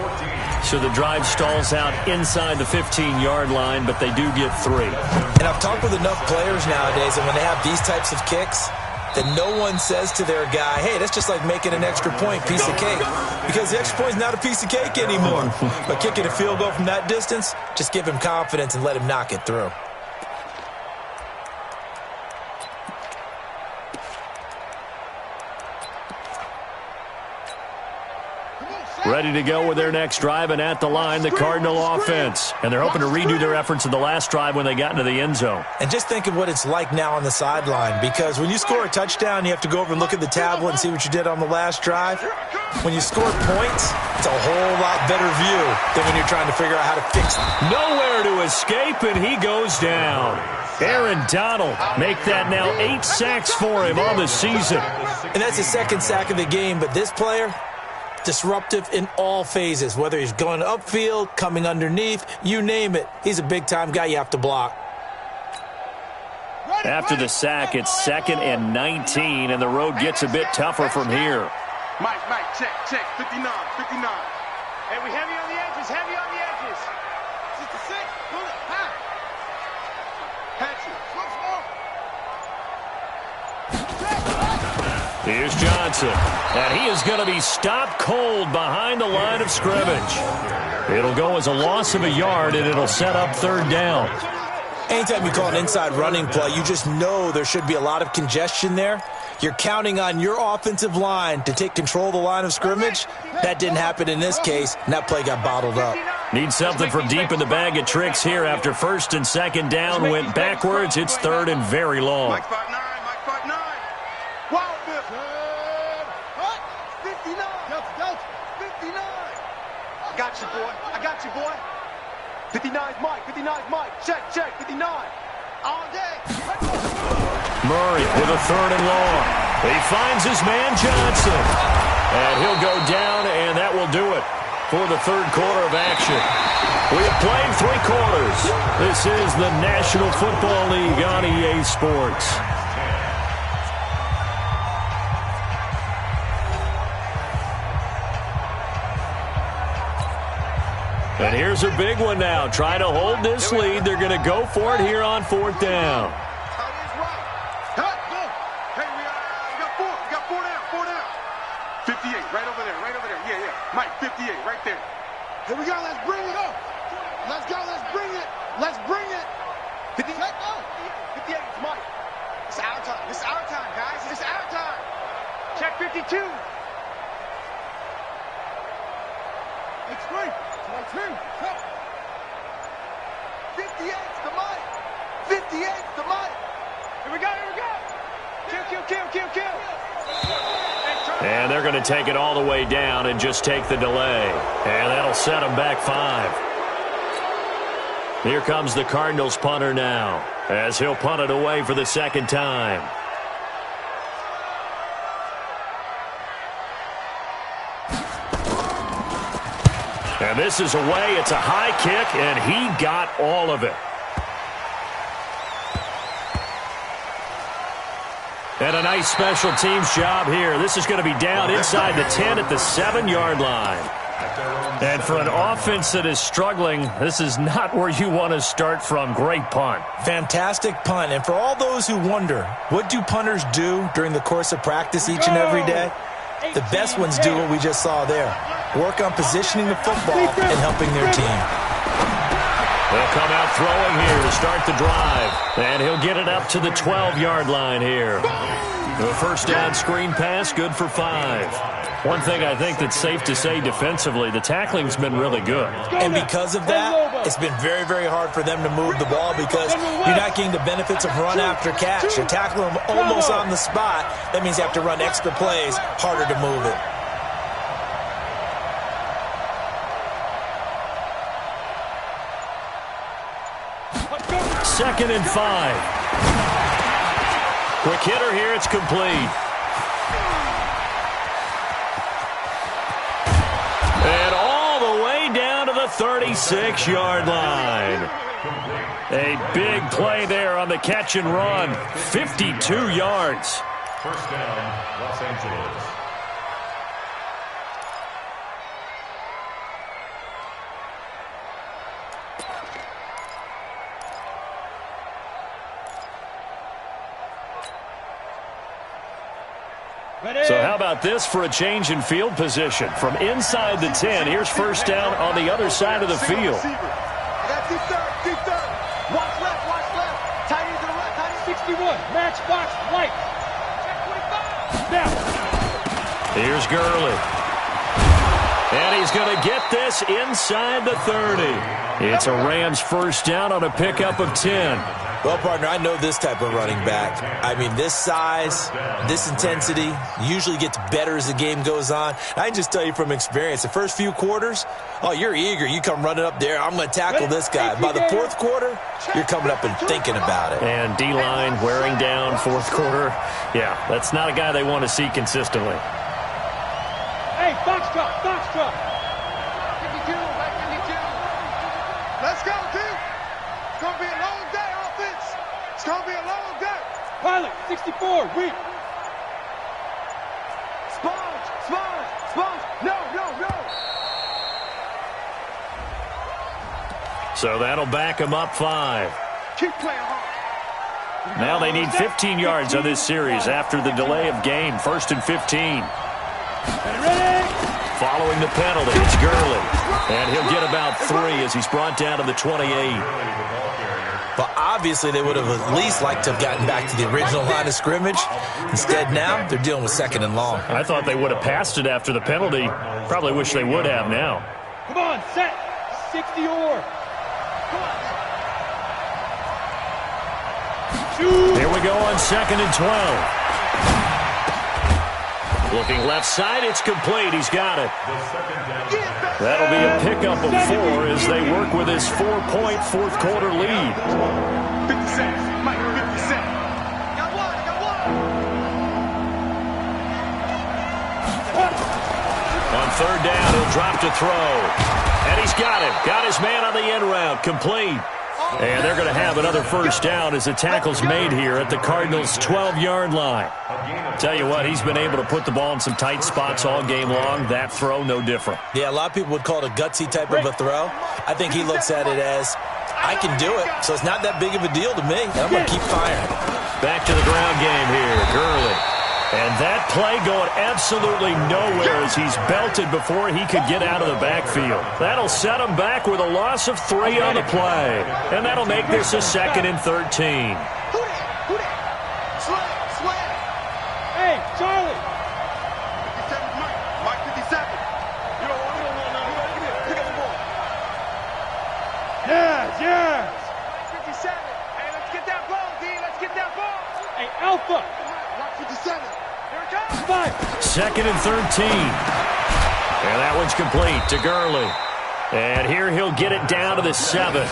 So the drive stalls out inside the 15-yard line, but they do get 3. And I've talked with enough players nowadays, and when they have these types of kicks, that no one says to their guy, hey, that's just like making an extra point, piece of cake. Because the extra point is not a piece of cake anymore. But kicking a field goal from that distance, just give him confidence and let him knock it through. Ready to go with their next drive, and at the line, the Cardinal offense. And they're hoping to redo their efforts in the last drive when they got into the end zone. And just think of what it's like now on the sideline, because when you score a touchdown, you have to go over and look at the tablet and see what you did on the last drive. When you score points, it's a whole lot better view than when you're trying to figure out how to fix it. Nowhere to escape, and he goes down. Aaron Donald make that now 8 sacks for him on the season. And that's the 2nd sack of the game, but this player, Disruptive in all phases, whether he's going upfield, coming underneath, you name it. He's a big-time guy you have to block. After the sack, it's 2nd and 19, and the road gets a bit tougher from here. Mike, check, 59. Hey, we heavy on the edges, heavy on the edges. 66, pull it, high. Patch it, Here's Johnson, and he is going to be stopped cold behind the line of scrimmage. It'll go as a loss of a yard, and it'll set up 3rd down. Anytime you call an inside running play, you just know there should be a lot of congestion there. You're counting on your offensive line to take control of the line of scrimmage. That didn't happen in this case, and that play got bottled up. Need something from deep in the bag of tricks here after 1st and 2nd down went backwards. It's 3rd and very long. Mike 5'9", Mike 5'9". Wild flip. 59. Delta, 59. I got you, boy. 59's Mike. Check, 59. All day. Murray with a 3rd and long. He finds his man Johnson. And he'll go down, and that will do it for the 3rd quarter of action. We have played 3 quarters. This is the National Football League on EA Sports. And here's a big one now. Trying to hold this lead. They're going to go for it here on 4th down. Hey, we got 4 down. 58, right over there. Yeah. Mike, 58, right there. Here we go, let's bring it up. Let's bring it. 58, it's Mike. It's our time, guys. It's our time. Check 52. It's great. 58's the Mike. 58's the Mike. Here we go. Kill. And they're going to take it all the way down and just take the delay. And that'll set them back 5. Here comes the Cardinals punter now, as he'll punt it away for the 2nd time. And this is away. It's a high kick, and he got all of it. And a nice special teams job here. This is going to be down inside the 10 at the 7-yard line. And for an offense that is struggling, this is not where you want to start from. Great punt. Fantastic punt. And for all those who wonder, what do punters do during the course of practice each and every day? The best ones do what we just saw there. Work on positioning the football and helping their team. They'll come out throwing here to start the drive. And he'll get it up to the 12-yard line here. The 1st down screen pass, good for 5. One thing I think that's safe to say defensively, the tackling's been really good. And because of that, it's been very, very hard for them to move the ball because you're not getting the benefits of run after catch. You're tackling them almost on the spot. That means you have to run extra plays, harder to move it. Second and 5. Quick hitter here, it's complete. And all the way down to the 36-yard line. A big play there on the catch and run. 52 yards. 1st down, Los Angeles. So how about this for a change in field position? From inside the 10, here's 1st down on the other side of the field. I got deep third. Watch left. Tight end to the left. Tight end 61. Match box right. Check 25. Now. Here's Gurley. And he's going to get this inside the 30. It's a Rams 1st down on a pickup of 10. Well, partner, I know this type of running back. I mean, this size, this intensity usually gets better as the game goes on. I can just tell you from experience, the first few quarters, oh, you're eager. You come running up there. I'm going to tackle this guy. By the 4th quarter, you're coming up and thinking about it. And D-line wearing down 4th quarter. Yeah, that's not a guy they want to see consistently. Hey, box cut. Extra. 52, right 52. Let's go, team. It's going to be a long day, offense. It's going to be a long day. Pilot, 64, weak. Sponge, sponge, sponge. No, no, no. So that'll back him up 5. Keep playing hard. Now they need 15 yards on this series after the delay of game. 1st and 15. Ready? Following the penalty, it's Gurley. And he'll get about 3 as he's brought down to the 28. But obviously they would have at least liked to have gotten back to the original line of scrimmage. Instead now, they're dealing with 2nd and long. I thought they would have passed it after the penalty. Probably wish they would have now. Come on, set. 60 or. Here we go on 2nd and 12. Looking left side, it's complete. He's got it. That'll be a pickup of 4 as they work with his 4-point fourth quarter lead. 50 cents. Mike, 50 cents. Got one, got one. On 3rd down, he'll drop to throw. And he's got it. Got his man on the end route. Complete. And they're going to have another 1st down as the tackle's made here at the Cardinals' 12-yard line. Tell you what, he's been able to put the ball in some tight spots all game long. That throw, no different. Yeah, a lot of people would call it a gutsy type of a throw. I think he looks at it as, I can do it, so it's not that big of a deal to me. I'm going to keep firing. Back to the ground game here, Gurley. And that play going absolutely nowhere as he's belted before he could get out of the backfield. That'll set him back with a loss of 3 on the play. And that'll make this a 2nd and 13. Who that? Slam, slam. Hey, Charlie. 57, Mike. Mike, 57. You don't want none. Pick up the ball. Yes, yes. Mike, 57. Hey, let's get that ball, D. Let's get that ball. Hey, Alpha. Mike, 57. 2nd and 13. And that one's complete to Gurley. And here he'll get it down to the 7th.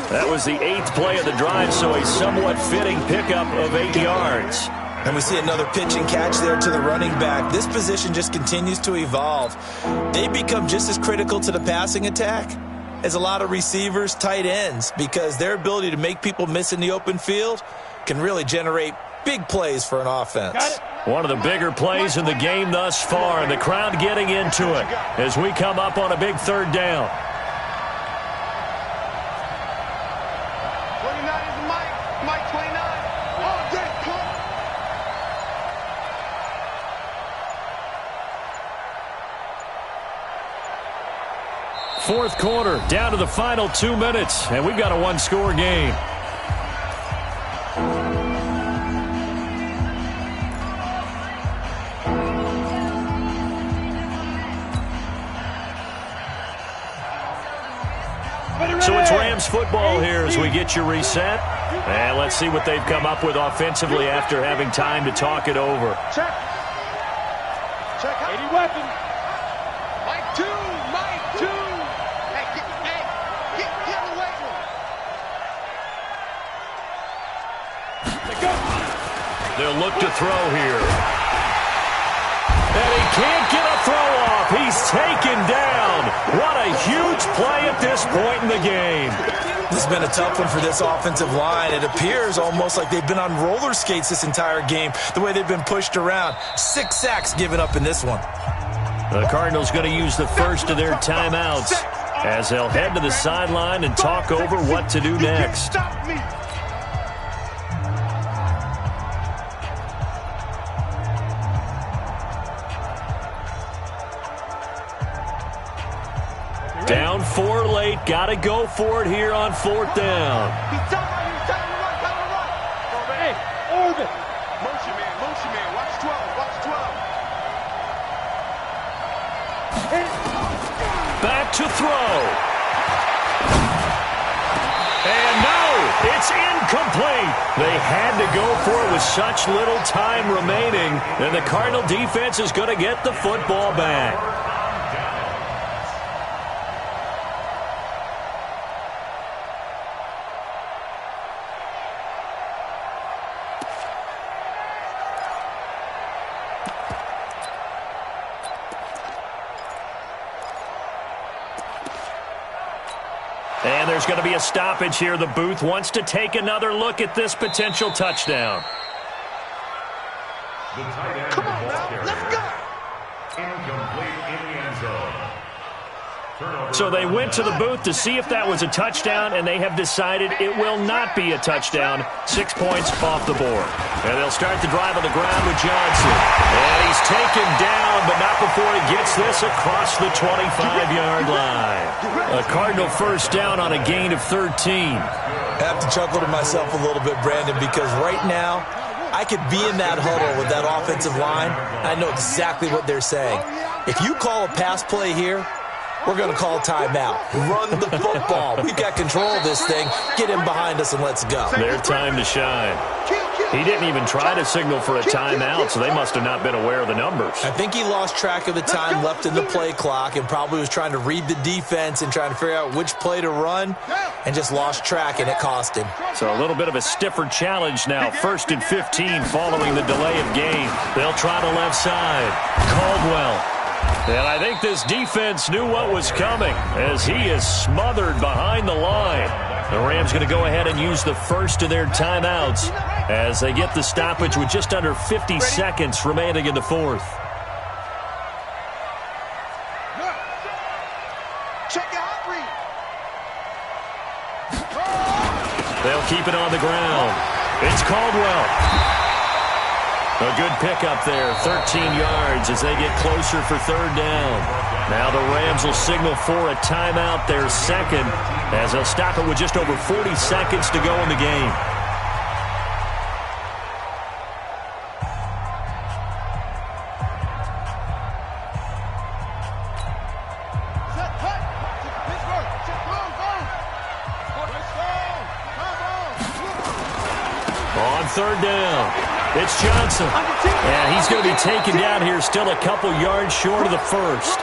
That was the 8th play of the drive, so a somewhat fitting pickup of 8 yards. And we see another pitch and catch there to the running back. This position just continues to evolve. They become just as critical to the passing attack as a lot of receivers, tight ends, because their ability to make people miss in the open field can really generate big plays for an offense. One of the bigger plays in the game thus far, and the crowd getting into it as we come up on a big 3rd down. 29 is Mike. Mike, 29. All day, punt. Fourth quarter, down to the final 2 minutes, and we've got a 1-score game. So it's Rams football here as we get you reset. And let's see what they've come up with offensively after having time to talk it over. Check. Check. 80 weapon. Mike 2. Mike 2. Hey, get away from him. Let's go. They'll look to throw here. And he can't get a throw off. He's taken down. What a huge play at this point in the game. This has been a tough one for this offensive line. It appears almost like they've been on roller skates this entire game, the way they've been pushed around. 6 sacks given up in this one. The Cardinals going to use the first of their timeouts as they'll head to the sideline and talk over what to do next. Stop me. Down 4 late. Got to go for it here on 4th down. He's telling you, tell him to run, tell him to run. Hey, orbit. Motion man, watch 12, watch 12. Back to throw. And no, it's incomplete. They had to go for it with such little time remaining. And the Cardinal defense is going to get the football back. And there's going to be a stoppage here. The booth wants to take another look at this potential touchdown. The tight end. Come on now, let's go. Incomplete in the end zone. Turnover. So they went to the booth to see if that was a touchdown, and they have decided it will not be a touchdown. 6 points off the board. And they'll start the drive on the ground with Johnson. And he's taken down, but not before he gets this across the 25-yard line. A Cardinal first down on a gain of 13. I have to chuckle to myself a little bit, Brandon, because right now I could be in that huddle with that offensive line. I know exactly what they're saying. If you call a pass play here, we're going to call timeout. Run the football. We've got control of this thing. Get him behind us and let's go. Their time to shine. He didn't even try to signal for a timeout, so they must have not been aware of the numbers. I think he lost track of the time left in the play clock and probably was trying to read the defense and trying to figure out which play to run and just lost track, and it cost him. So a little bit of a stiffer challenge now. 1st and 15 following the delay of game. They'll try the left side. Caldwell. And I think this defense knew what was coming as he is smothered behind the line. The Rams going to go ahead and use the first of their timeouts as they get the stoppage with just under 50 seconds remaining in the fourth. They'll keep it on the ground. It's Caldwell. A good pickup there, 13 yards as they get closer for third down. Now the Rams will signal for a timeout, their second, as they'll stop it with just over 40 seconds to go in the game. On third down. It's Johnson, and he's going to be taken down here still a couple yards short of the first.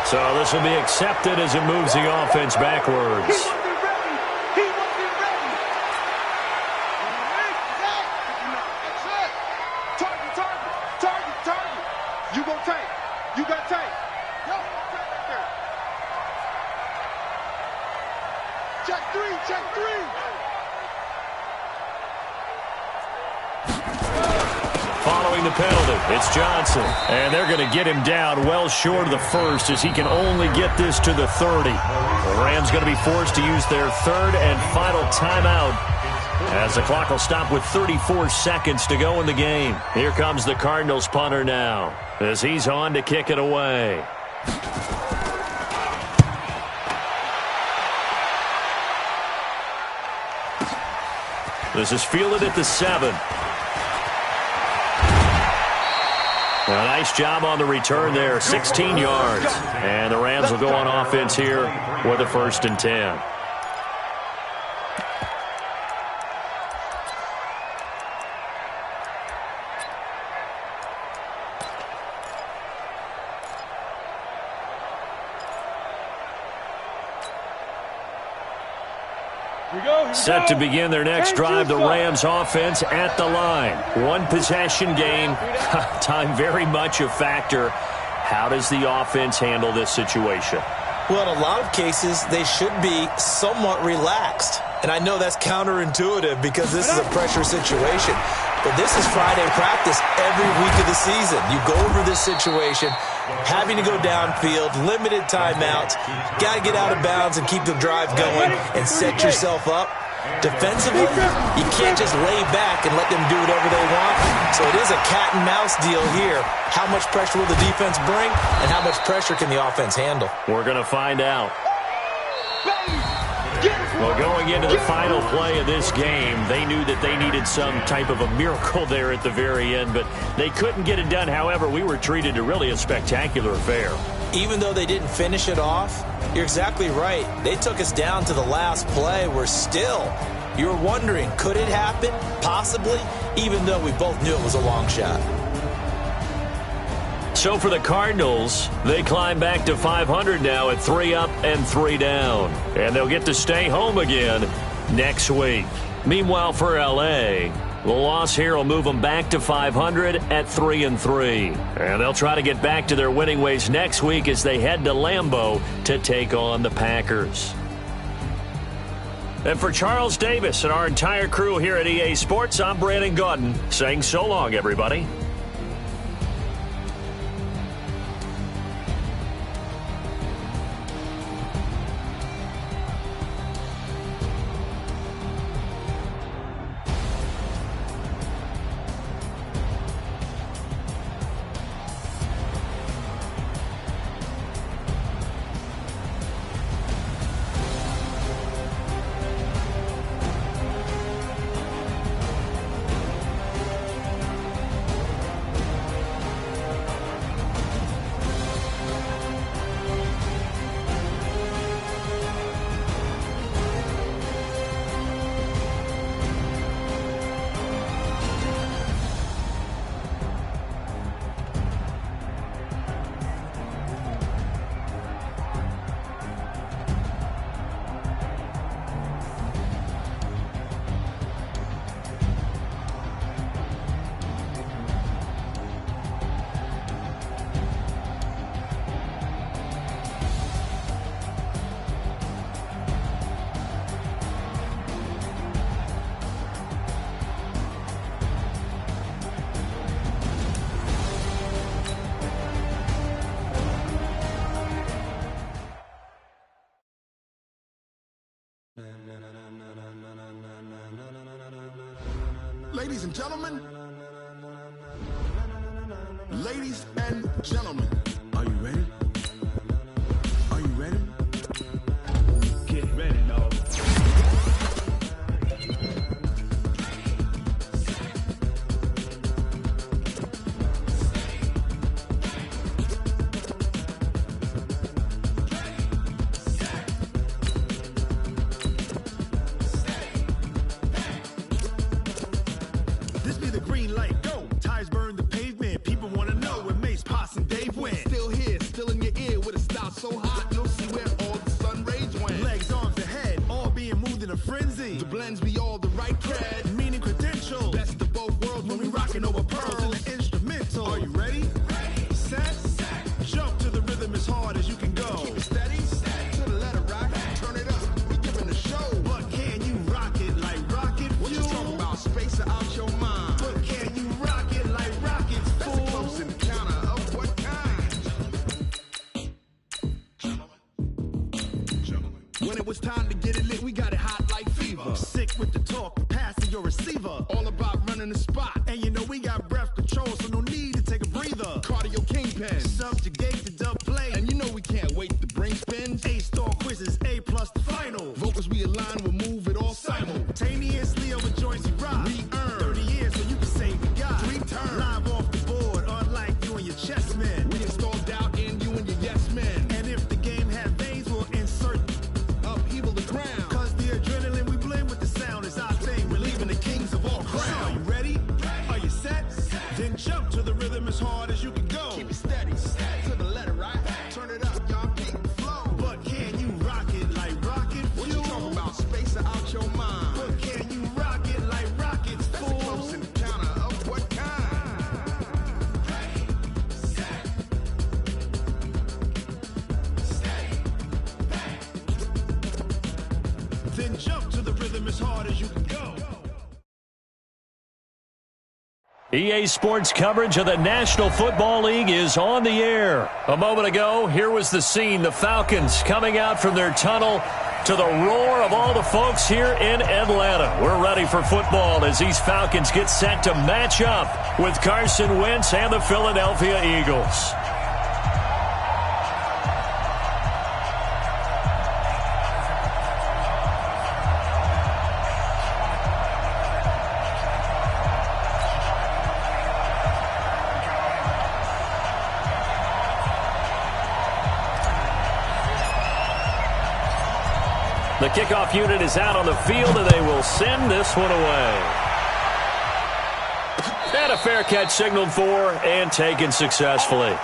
So this will be accepted as it moves the offense backwards. You go tank. You got tank. Check three, check three. Following the penalty, it's Johnson. And they're going to get him down well short of the first as he can only get this to the 30. The Rams going to be forced to use their third and final timeout as the clock will stop with 34 seconds to go in the game. Here comes the Cardinals punter now as he's on to kick it away. This is fielded at the 7. A nice job on the return there, 16 yards. And the Rams will go on offense here with a 1st and 10. Set to begin their next drive, the Rams offense at the line. One possession game. Time very much a factor. How does the offense handle this situation? Well, in a lot of cases, they should be somewhat relaxed. And I know that's counterintuitive because this is a pressure situation. But this is Friday practice every week of the season. You go over this situation, having to go downfield, limited timeouts, got to get out of bounds and keep the drive going and set yourself up. Defensively, you can't just lay back and let them do whatever they want. So it is a cat and mouse deal here. How much pressure will the defense bring and how much pressure can the offense handle? We're going to find out. Well, going into the final play of this game, they knew that they needed some type of a miracle there at the very end, but they couldn't get it done. However, we were treated to really a spectacular affair. Even though they didn't finish it off, you're exactly right. They took us down to the last play. We're still, you were wondering, could it happen? Possibly, even though we both knew it was a long shot. So for the Cardinals, they climb back to 500 now at 3 up and 3 down. And they'll get to stay home again next week. Meanwhile, for L.A., The loss here will move them back to 500 at 3-3. And they'll try to get back to their winning ways next week as they head to Lambeau to take on the Packers. And for Charles Davis and our entire crew here at EA Sports, I'm Brandon Gaudin saying so long, everybody. Ladies and gentlemen, ladies and gentlemen, are you ready? Are you ready? Get ready, dog. This be the green light, go. Tires burn the pavement. People want to know where Mace, Poss, and Dave went. Still here, still in your ear with a style so hot, you'll see where all the sun rays went. Legs, arms, and head, all being moved in a frenzy. The blends be all the right cred, meaning credentials. Best of both worlds when we rockin' over pearls and the instrumental. Are you ready? Ready. Set. Jump to the rhythm as hard as you can go. Keep it steady. To the letter rock. Turn it up. We're giving a show. But can you rock it like rocket fuel? What you talking about? Space out your mind. But can you rock it like rockets, fool? That's a close encounter of what kind? Gentlemen. When it was time to get it lit, we got it hot like fever. Sick with the talk, passing your receiver. All about running the spot. And you know we got breath control, so no need to take a breather. Cardio kingpin. Subjugate the dub play. And you know we can't wait to bring spins. A-star quizzes, A+ the final. Vocals we align, we'll move it all simultaneously over joints you rock. We earn 30 years so you can say we got 3 turns. Live off the board, unlike you and your chess men. We install doubt in you and your yes men. And if the game had veins, we'll insert upheaval the ground. Cause the adrenaline we blend with the sound is our thing. We're leaving the kings of all crowns. So are you ready? Are you set? Then jump to the rhythm as hard as you can go. Keep it steady. To the letter, right? Turn it up, y'all keep the flow. But can you rock it like rocket fuel? What you talking about? Space out your mind. But can you rock it like rockets, fool? That's a close encounter of what kind? Ready, set, steady, back. Then jump to the rhythm as hard as you can go. EA Sports coverage of the National Football League is on the air. A moment ago, here was the scene. The Falcons coming out from their tunnel to the roar of all the folks here in Atlanta. We're ready for football as these Falcons get set to match up with Carson Wentz and the Philadelphia Eagles. The kickoff unit is out on the field, and they will send this one away. And a fair catch signaled for and taken successfully.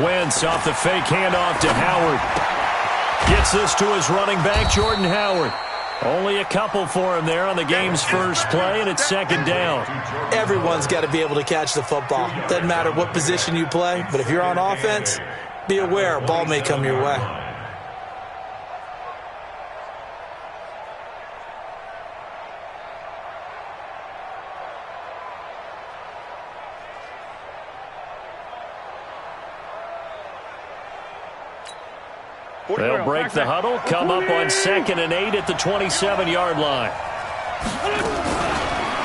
Wentz off the fake handoff to Howard. Gets this to his running back, Jordan Howard. Only a couple for him there on the game's first play, and it's second down. Everyone's got to be able to catch the football. Doesn't matter what position you play, but if you're on offense, be aware a ball may come your way. They'll break the huddle, come up on 2nd and 8 at the 27-yard line.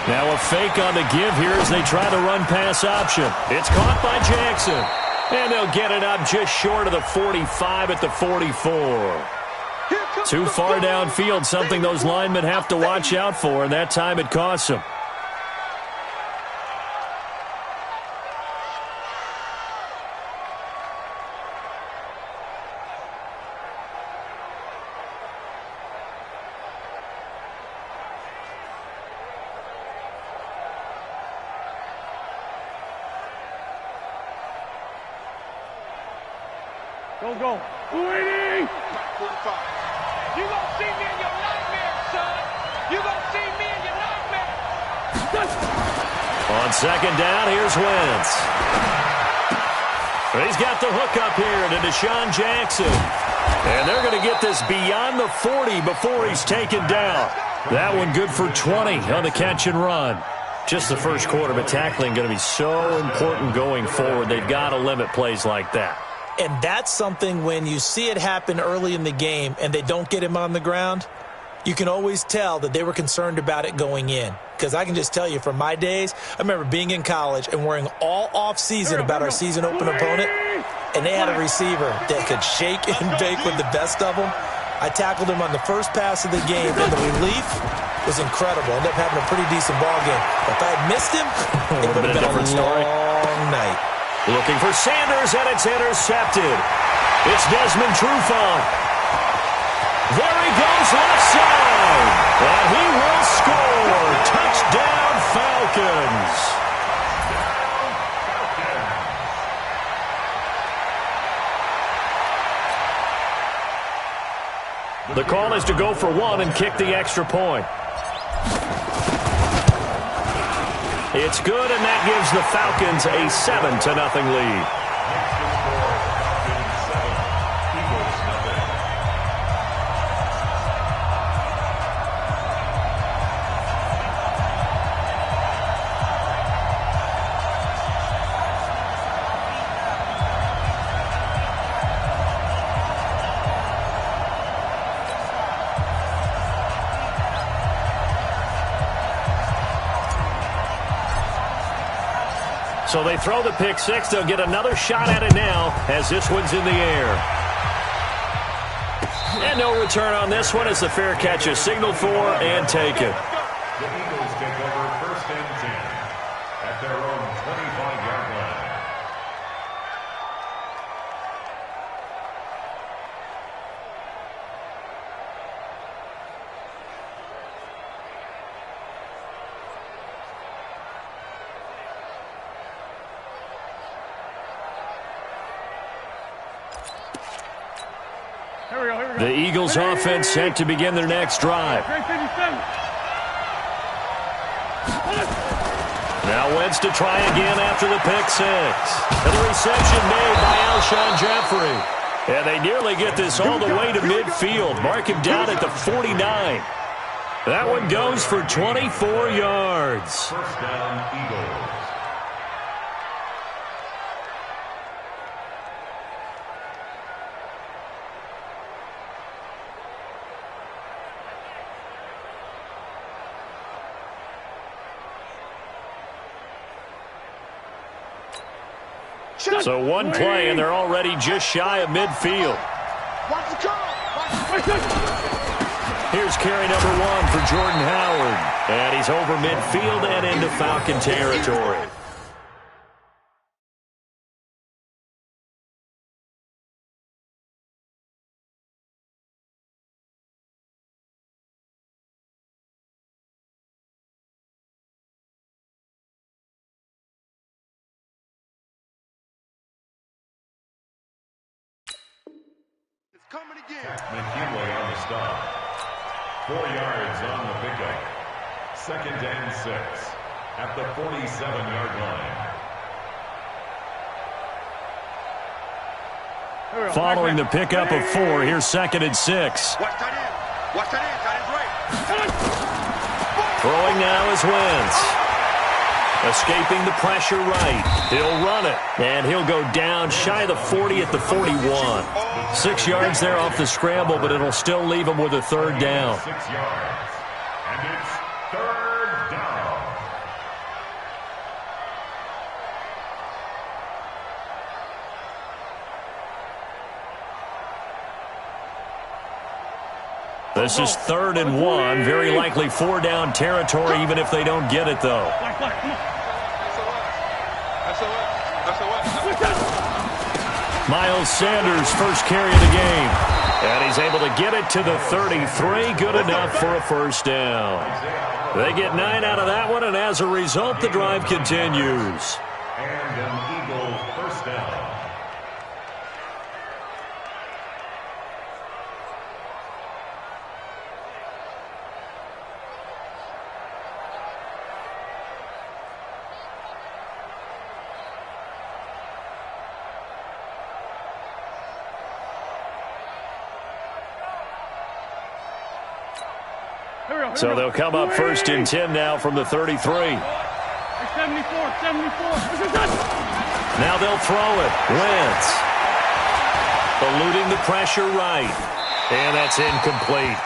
Now a fake on the give here as they try the run-pass option. It's caught by Jackson. And they'll get it up just short of the 45 at the 44. Too far downfield, something those linemen have to watch out for, and that time it costs them. Go. Waiting! You gonna see me in your nightmare, son. You gonna see me in your nightmare. On 2nd down, here's Wentz. He's got the hook up here to Deshaun Jackson. And they're going to get this beyond the 40 before he's taken down. That one good for 20 on the catch and run. Just the first quarter, but tackling going to be so important going forward. They've got to limit plays like that. And that's something when you see it happen early in the game and they don't get him on the ground, you can always tell that they were concerned about it going in. Because I can just tell you from my days, I remember being in college and worrying all off-season about our season open opponent, and they had a receiver that could shake and bake with the best of them. I tackled him on the first pass of the game, and the relief was incredible. Ended up having a pretty decent ball game. But if I had missed him, it would have been a long night. Looking for Sanders, and it's intercepted. It's Desmond Trufant. There he goes left side. And he will score. Touchdown, Falcons. The call is to go for one and kick the extra point. It's good, and that gives the Falcons a 7-0 lead. So they throw the pick six. They'll get another shot at it now as this one's in the air. And no return on this one as the fair catch is signaled for and taken. The Eagles take over 1st and 10 at their own 25-yard line. The Eagles offense set to begin their next drive. Now Wentz to try again after the pick six. And the reception made by Alshon Jeffrey. And they nearly get this all the way to midfield. Mark him down at the 49. That one goes for 24 yards. 1st down, Eagles. So one play, and they're already just shy of midfield. Here's carry number 1 for Jordan Howard. And he's over midfield and into Falcon territory. coming again. McKinley on the stop. 4 yards on the pickup. 2nd and 6 at the 47-yard line. Following the pickup of 4, here's 2nd and 6. Watch that in. Watch that in. That is right. Throwing now is Wentz. Escaping the pressure right. He'll run it. And he'll go down shy of the 40 at the 41. 6 yards there off the scramble, but it'll still leave him with a 3rd down. 6 yards. And it's 3rd down. This is 3rd and 1. Very likely 4-down territory, even if they don't get it, though. Miles Sanders' first carry of the game. And he's able to get it to the 33. Good enough for a 1st down. They get 9 out of that one, and as a result, the drive continues. And an Eagle 1st down. So they'll come up 1st and 10 now from the 33. 74. Now they'll throw it. Wentz. Eluding the pressure right. And that's incomplete.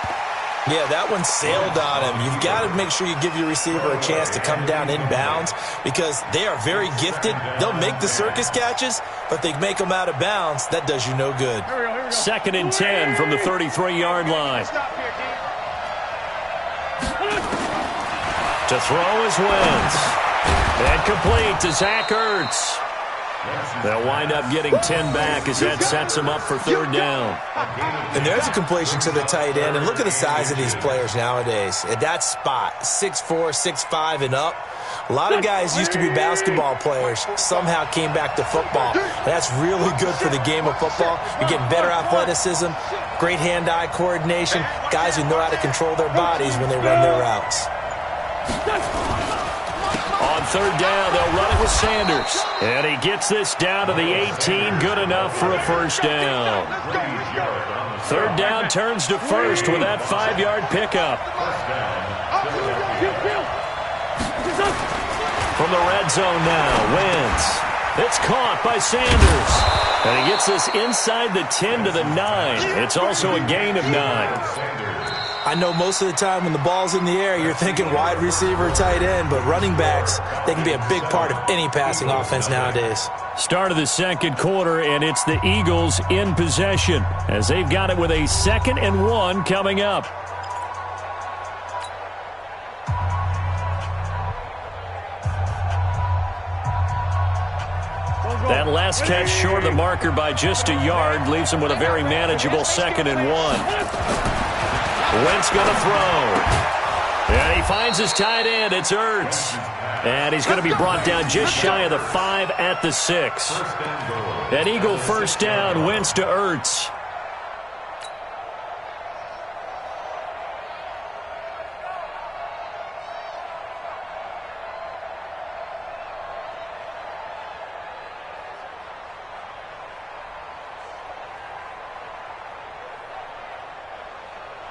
Yeah, that one sailed on him. You've got to make sure you give your receiver a chance to come down inbounds because they are very gifted. They'll make the circus catches, but they make them out of bounds. That does you no good. 2nd and 10 from the 33-yard line. To throw is Wentz. And complete to Zach Ertz. They'll wind up getting 10 back as that sets them up for 3rd down. And there's a completion to the tight end. And look at the size of these players nowadays. At that spot, 6'4", 6'5", and up. A lot of guys used to be basketball players, somehow came back to football. And that's really good for the game of football. You're getting better athleticism, great hand-eye coordination, guys who know how to control their bodies when they run their routes. On 3rd down, they'll run it with Sanders. And he gets this down to the 18, good enough for a 1st down. 3rd down turns to 1st with that 5-yard pickup. From the red zone now, Wentz. It's caught by Sanders. And he gets this inside the 10 to the 9. It's also a gain of 9. I know most of the time when the ball's in the air, you're thinking wide receiver, tight end, but running backs, they can be a big part of any passing offense nowadays. Start of the 2nd quarter, and it's the Eagles in possession as they've got it with a 2nd and 1 coming up. That last catch short of the marker by just a yard leaves him with a very manageable 2nd and 1. Wentz going to throw. And he finds his tight end. It's Ertz. And he's going to be brought down just shy of the 5 at the 6. An Eagle 1st down. Wentz to Ertz.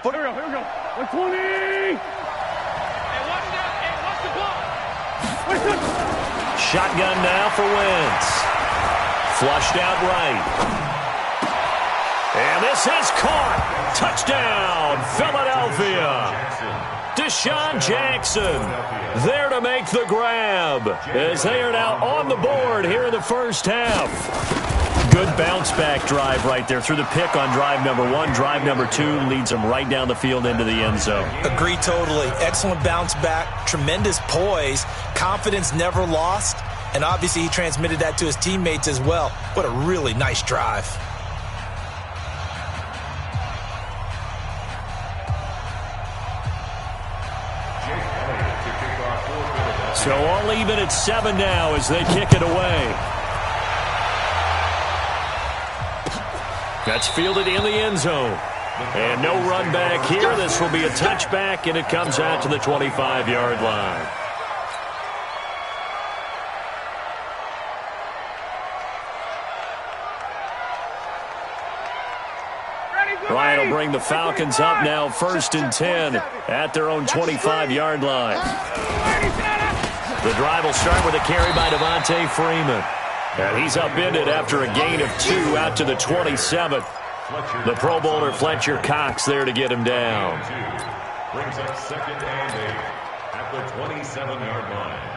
Here we go. 120. Hey, watch the ball. Shotgun now for Wentz. Flushed out right. And this is caught. Touchdown, Philadelphia. Deshaun Jackson there to make the grab as they are now on the board here in the 1st half. Good bounce-back drive right there through the pick on drive number 1. Drive number 2 leads them right down the field into the end zone. Agree totally. Excellent bounce-back, tremendous poise, confidence never lost, and obviously he transmitted that to his teammates as well. What a really nice drive. So all even at 7 now as they kick it away. That's fielded in the end zone. And no run back here. This will be a touchback, and it comes out to the 25-yard line. Ryan will bring the Falcons up now 1st and 10 at their own 25-yard line. The drive will start with a carry by Devontae Freeman. And he's upended after a gain of 2 out to the 27. The Pro Bowler Fletcher Cox there to get him down. Brings up 2nd and 8 at the 27-yard line.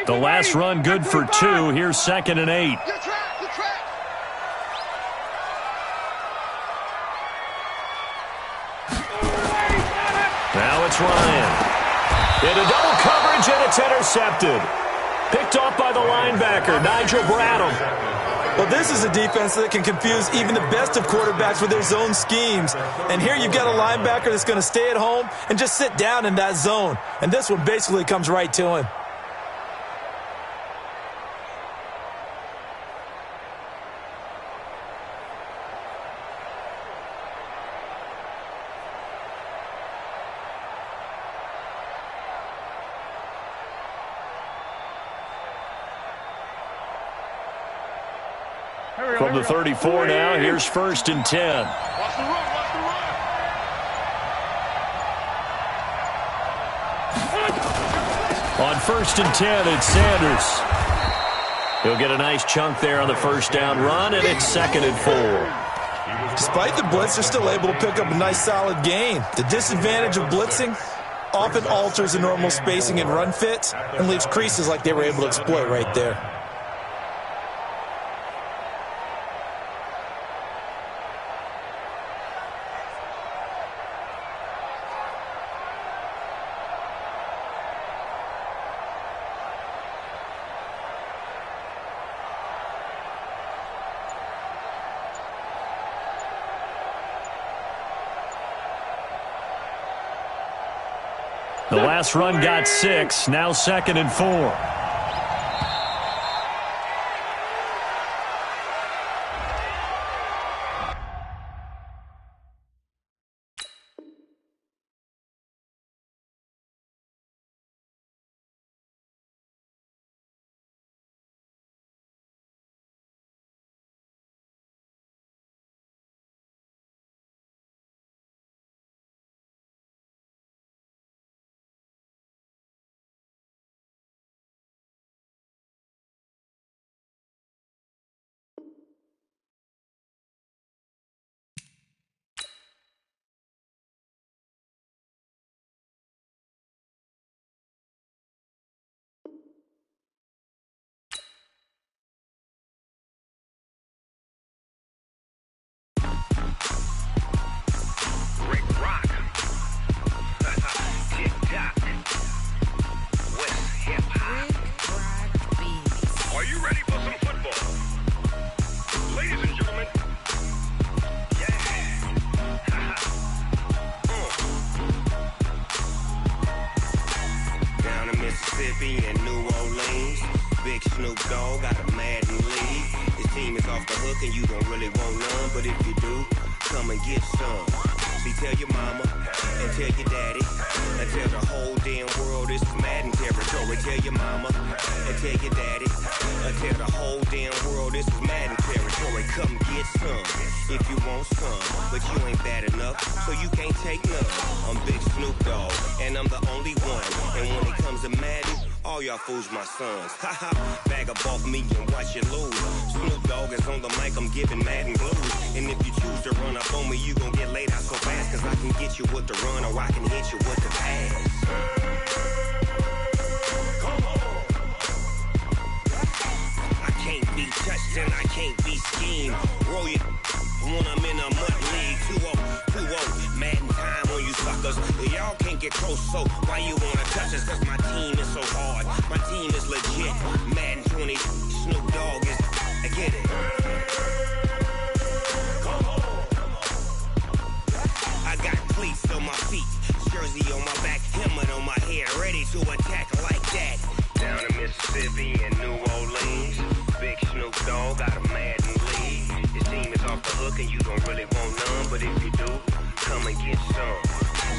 The last run good for 2. Here's 2nd and 8. Now it's Ryan. Into double coverage, and it's intercepted. Picked off by the linebacker, Nigel Bradham. Well, this is a defense that can confuse even the best of quarterbacks with their zone schemes. And here you've got a linebacker that's going to stay at home and just sit down in that zone. And this one basically comes right to him. From the 34 now, here's 1st and 10. Watch the run, watch the run. On 1st and 10, it's Sanders. He'll get a nice chunk there on the first down run, and it's 2nd and 4. Despite the blitz, they're still able to pick up a nice solid gain. The disadvantage of blitzing often alters the normal spacing and run fits and leaves creases like they were able to exploit right there. The last run got 6, now 2nd and 4. Mississippi and New Orleans. Big Snoop Dogg got a Madden league. His team is off the hook and you don't really want none, but if you do, come and get some. See, tell your mama and tell your daddy and tell the whole damn world this is Madden territory. Tell your mama and tell your daddy and tell the whole damn world this is Madden territory. Come get some if you want some, but you ain't bad enough, so you can't take none. I'm Big Snoop Dogg and I'm the only one, and when it comes to Madden, all y'all fools my sons. Haha, bag up off me and watch you lose. Snoop Dogg is on the mic, I'm giving Madden blues. And if you choose to run up on me, you gon' get laid out so fast, cause I can get you with the run or I can hit you with the pass. Come on. I can't can't be touched and I can't be schemed. Roll it when I'm in a mud league. 2-0, Madden time on you suckers. Y'all can't get close, so why you wanna touch us? Cause my team is so hard, my team is legit. Madden 20, Snoop Dogg is, I get it. I got cleats on my feet, jersey on my back, helmet on my head, ready to attack like that. Down in Mississippi and New Orleans, big Snoop Dogg got a Madden lead. His team is off the hook and you don't really want none, but if you do, come and get some.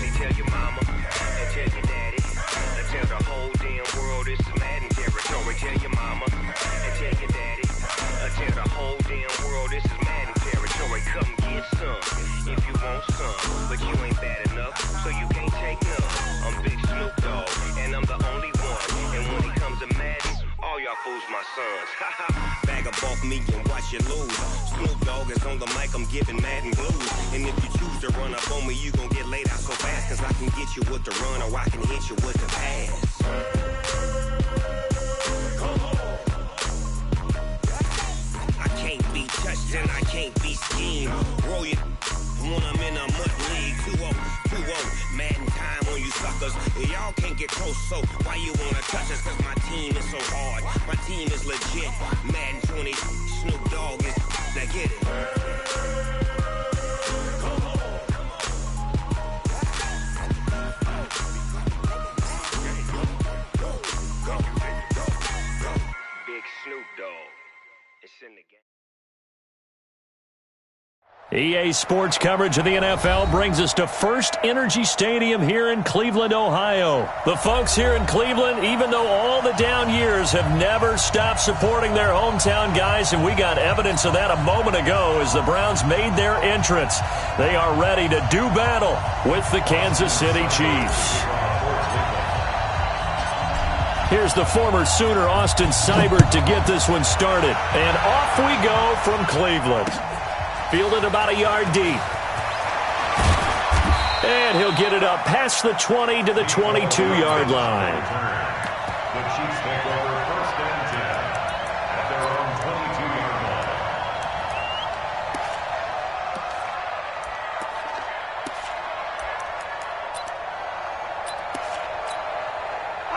See, tell your mama and tell your daddy, and tell the whole damn world it's Madden territory. Tell your mama and tell your daddy, and tell the whole damn world this is Madden territory. Come get some if you want some, but you ain't bad enough, so you can't take none. I'm Big Snoop Dogg, and I'm the only one. And when it comes to Madden, all y'all fools my sons. Bag a bulk me and watch you lose. Snoop Dogg is on the mic, I'm giving Madden blues. And if you choose to run up on me, you gon' get laid out so fast. Cause I can get you with the run or I can hit you with the pass. I can't be touched and I can't be schemed. Roll it when I'm in a mud league. 2-0, Madden time on you suckers. Y'all can't get close, so why you wanna touch us? Cause my team is so hard, my team is legit. Madden 20, Snoop Dogg is, now get it. Big Snoop Dogg, it's in the game. EA Sports coverage of the NFL brings us to First Energy Stadium here in Cleveland, Ohio. The folks here in Cleveland, even though all the down years, have never stopped supporting their hometown guys, and we got evidence of that a moment ago as the Browns made their entrance. They are ready to do battle with the Kansas City Chiefs. Here's the former Sooner, Austin Seibert, to get this one started. And off we go from Cleveland. Fielded about a yard deep. And he'll get it up past the 20 to the 22-yard line. The Chiefs take over first and 10 at their own 22-yard line.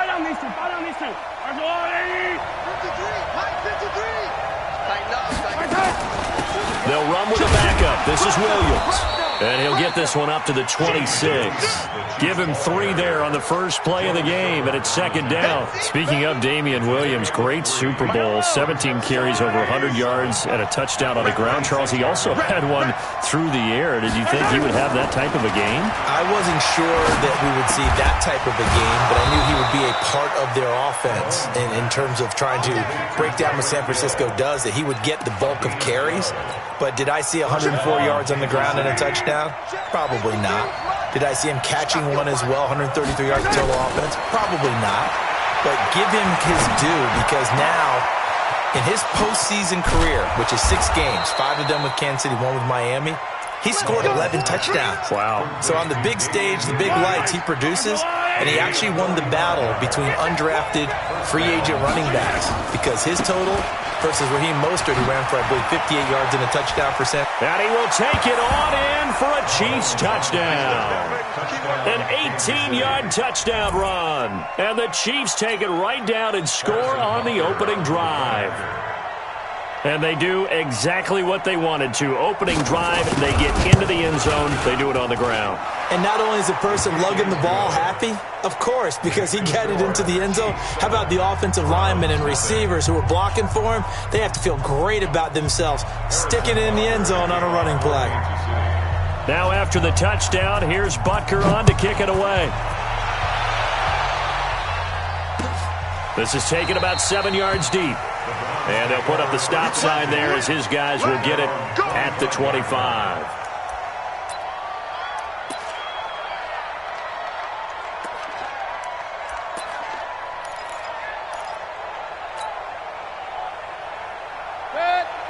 Down these two. Argolari! 53, Mike 53. Tighten up, They'll run with a backup. This is Williams. And he'll get this one up to the 26. Give him 3 there on the first play of the game, and it's second down. Speaking of Damian Williams, great Super Bowl. 17 carries, over 100 yards, and a touchdown on the ground. Charles, he also had one through the air. Did you think he would have that type of a game? I wasn't sure that we would see that type of a game, but I knew he would be a part of their offense in terms of trying to break down what San Francisco does, that he would get the bulk of carries. But did I see 104 yards on the ground and a touchdown? Probably not. Did I see him catching one as well, 133 yards total offense? Probably not. But give him his due, because now, in his postseason career, which is 6 games, 5 of them with Kansas City, 1 with Miami, he scored 11 touchdowns. Wow. So on the big stage, the big lights, he produces, and he actually won the battle between undrafted free agent running backs, because his total versus Raheem Mostert, who ran for, I believe, 58 yards and a touchdown percent. And he will take it on in for a Chiefs touchdown. An 18-yard touchdown run. And the Chiefs take it right down and score on the opening drive. And they do exactly what they wanted to. Opening drive, they get into the end zone. They do it on the ground. And not only is the person lugging the ball happy, of course, because he got it into the end zone. How about the offensive linemen and receivers who are blocking for him? They have to feel great about themselves, sticking it in the end zone on a running play. Now after the touchdown, here's Butker on to kick it away. This is taken about 7 yards deep. And they'll put up the stop sign there as his guys will get it at the 25.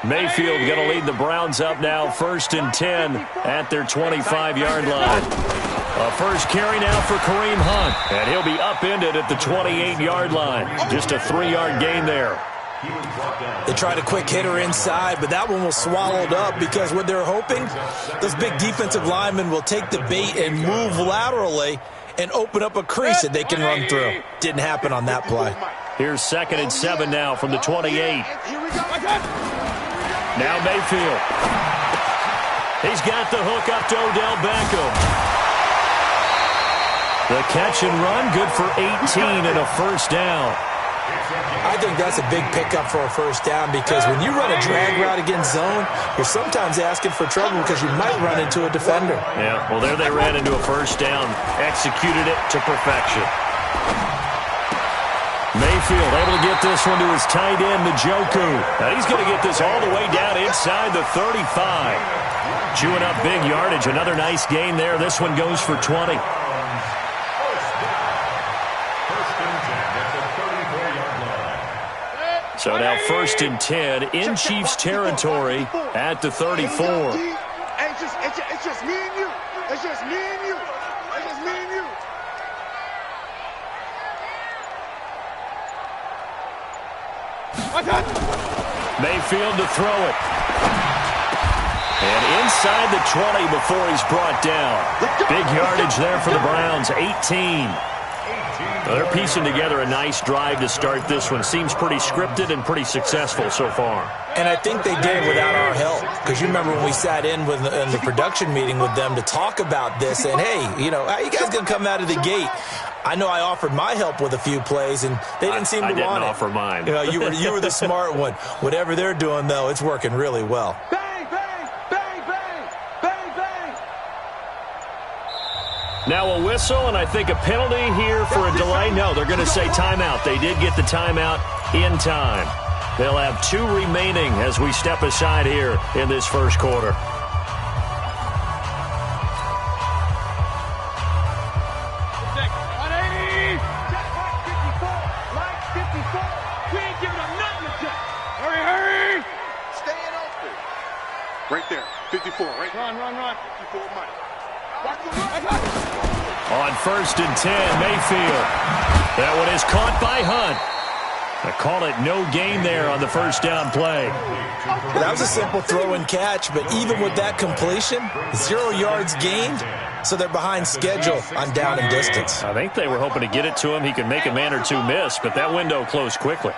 Mayfield going to lead the Browns up now, 1st and 10 at their 25-yard line. A first carry now for Kareem Hunt, and he'll be upended at the 28-yard line. Just a 3-yard gain there. They tried a quick hitter inside, but that one was swallowed up because what they're hoping, those big defensive linemen will take the bait and move laterally and open up a crease that they can run through. Didn't happen on that play. Here's 2nd and 7 now from the 28. Now Mayfield. He's got the hook up to Odell Beckham. The catch and run, good for 18 and a first down. I think that's a big pickup for a first down because when you run a drag route against zone, you're sometimes asking for trouble because you might run into a defender. Yeah, well, there they ran into a first down, executed it to perfection. Mayfield able to get this one to his tight end, Njoku. Now he's going to get this all the way down inside the 35. Chewing up big yardage. Another nice gain there. This one goes for 20. So now 1st and 10 in Chiefs territory at the 34. It's just me and you. It's just me and you. It's just me and you. Mayfield to throw it. And inside the 20 before he's brought down. Big yardage there for the Browns, 18. Well, they're piecing together a nice drive to start this one. Seems pretty scripted and pretty successful so far. And I think they did without our help. Because you remember when we sat in the production meeting with them to talk about this. And, hey, you know, how you guys going to come out of the gate? I know I offered my help with a few plays, and they didn't seem to want it. I didn't offer mine. You know, you were the smart one. Whatever they're doing, though, it's working really well. Bang, bang, bang, bang, bang, bang. Now a whistle, and I think a penalty here for a delay. No, they're going to say timeout. They did get the timeout in time. They'll have 2 remaining as we step aside here in this first quarter. Right there, 54, right? Run. 54, Mike. On 1st and 10, Mayfield. That one is caught by Hunt. I call it no gain there on the first down play. That was a simple throw and catch, but even with that completion, 0 yards gained, so they're behind schedule on down and distance. I think they were hoping to get it to him. He could make a man or two miss, but that window closed quickly.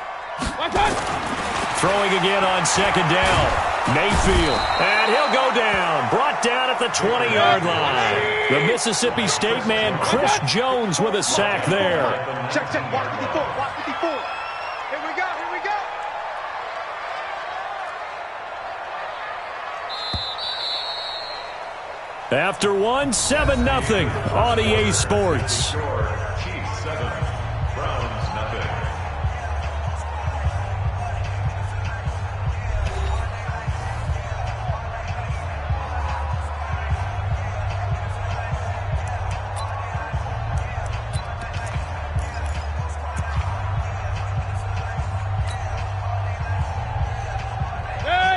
Throwing again on 2nd down. Mayfield, and he'll go down. Brought down at the 20-yard line. The Mississippi State man, Chris Jones, with a sack there. Check, watch 54, watch 54. Here we go. After 1, 7-0 on EA Sports. Chiefs 7, Browns nothing.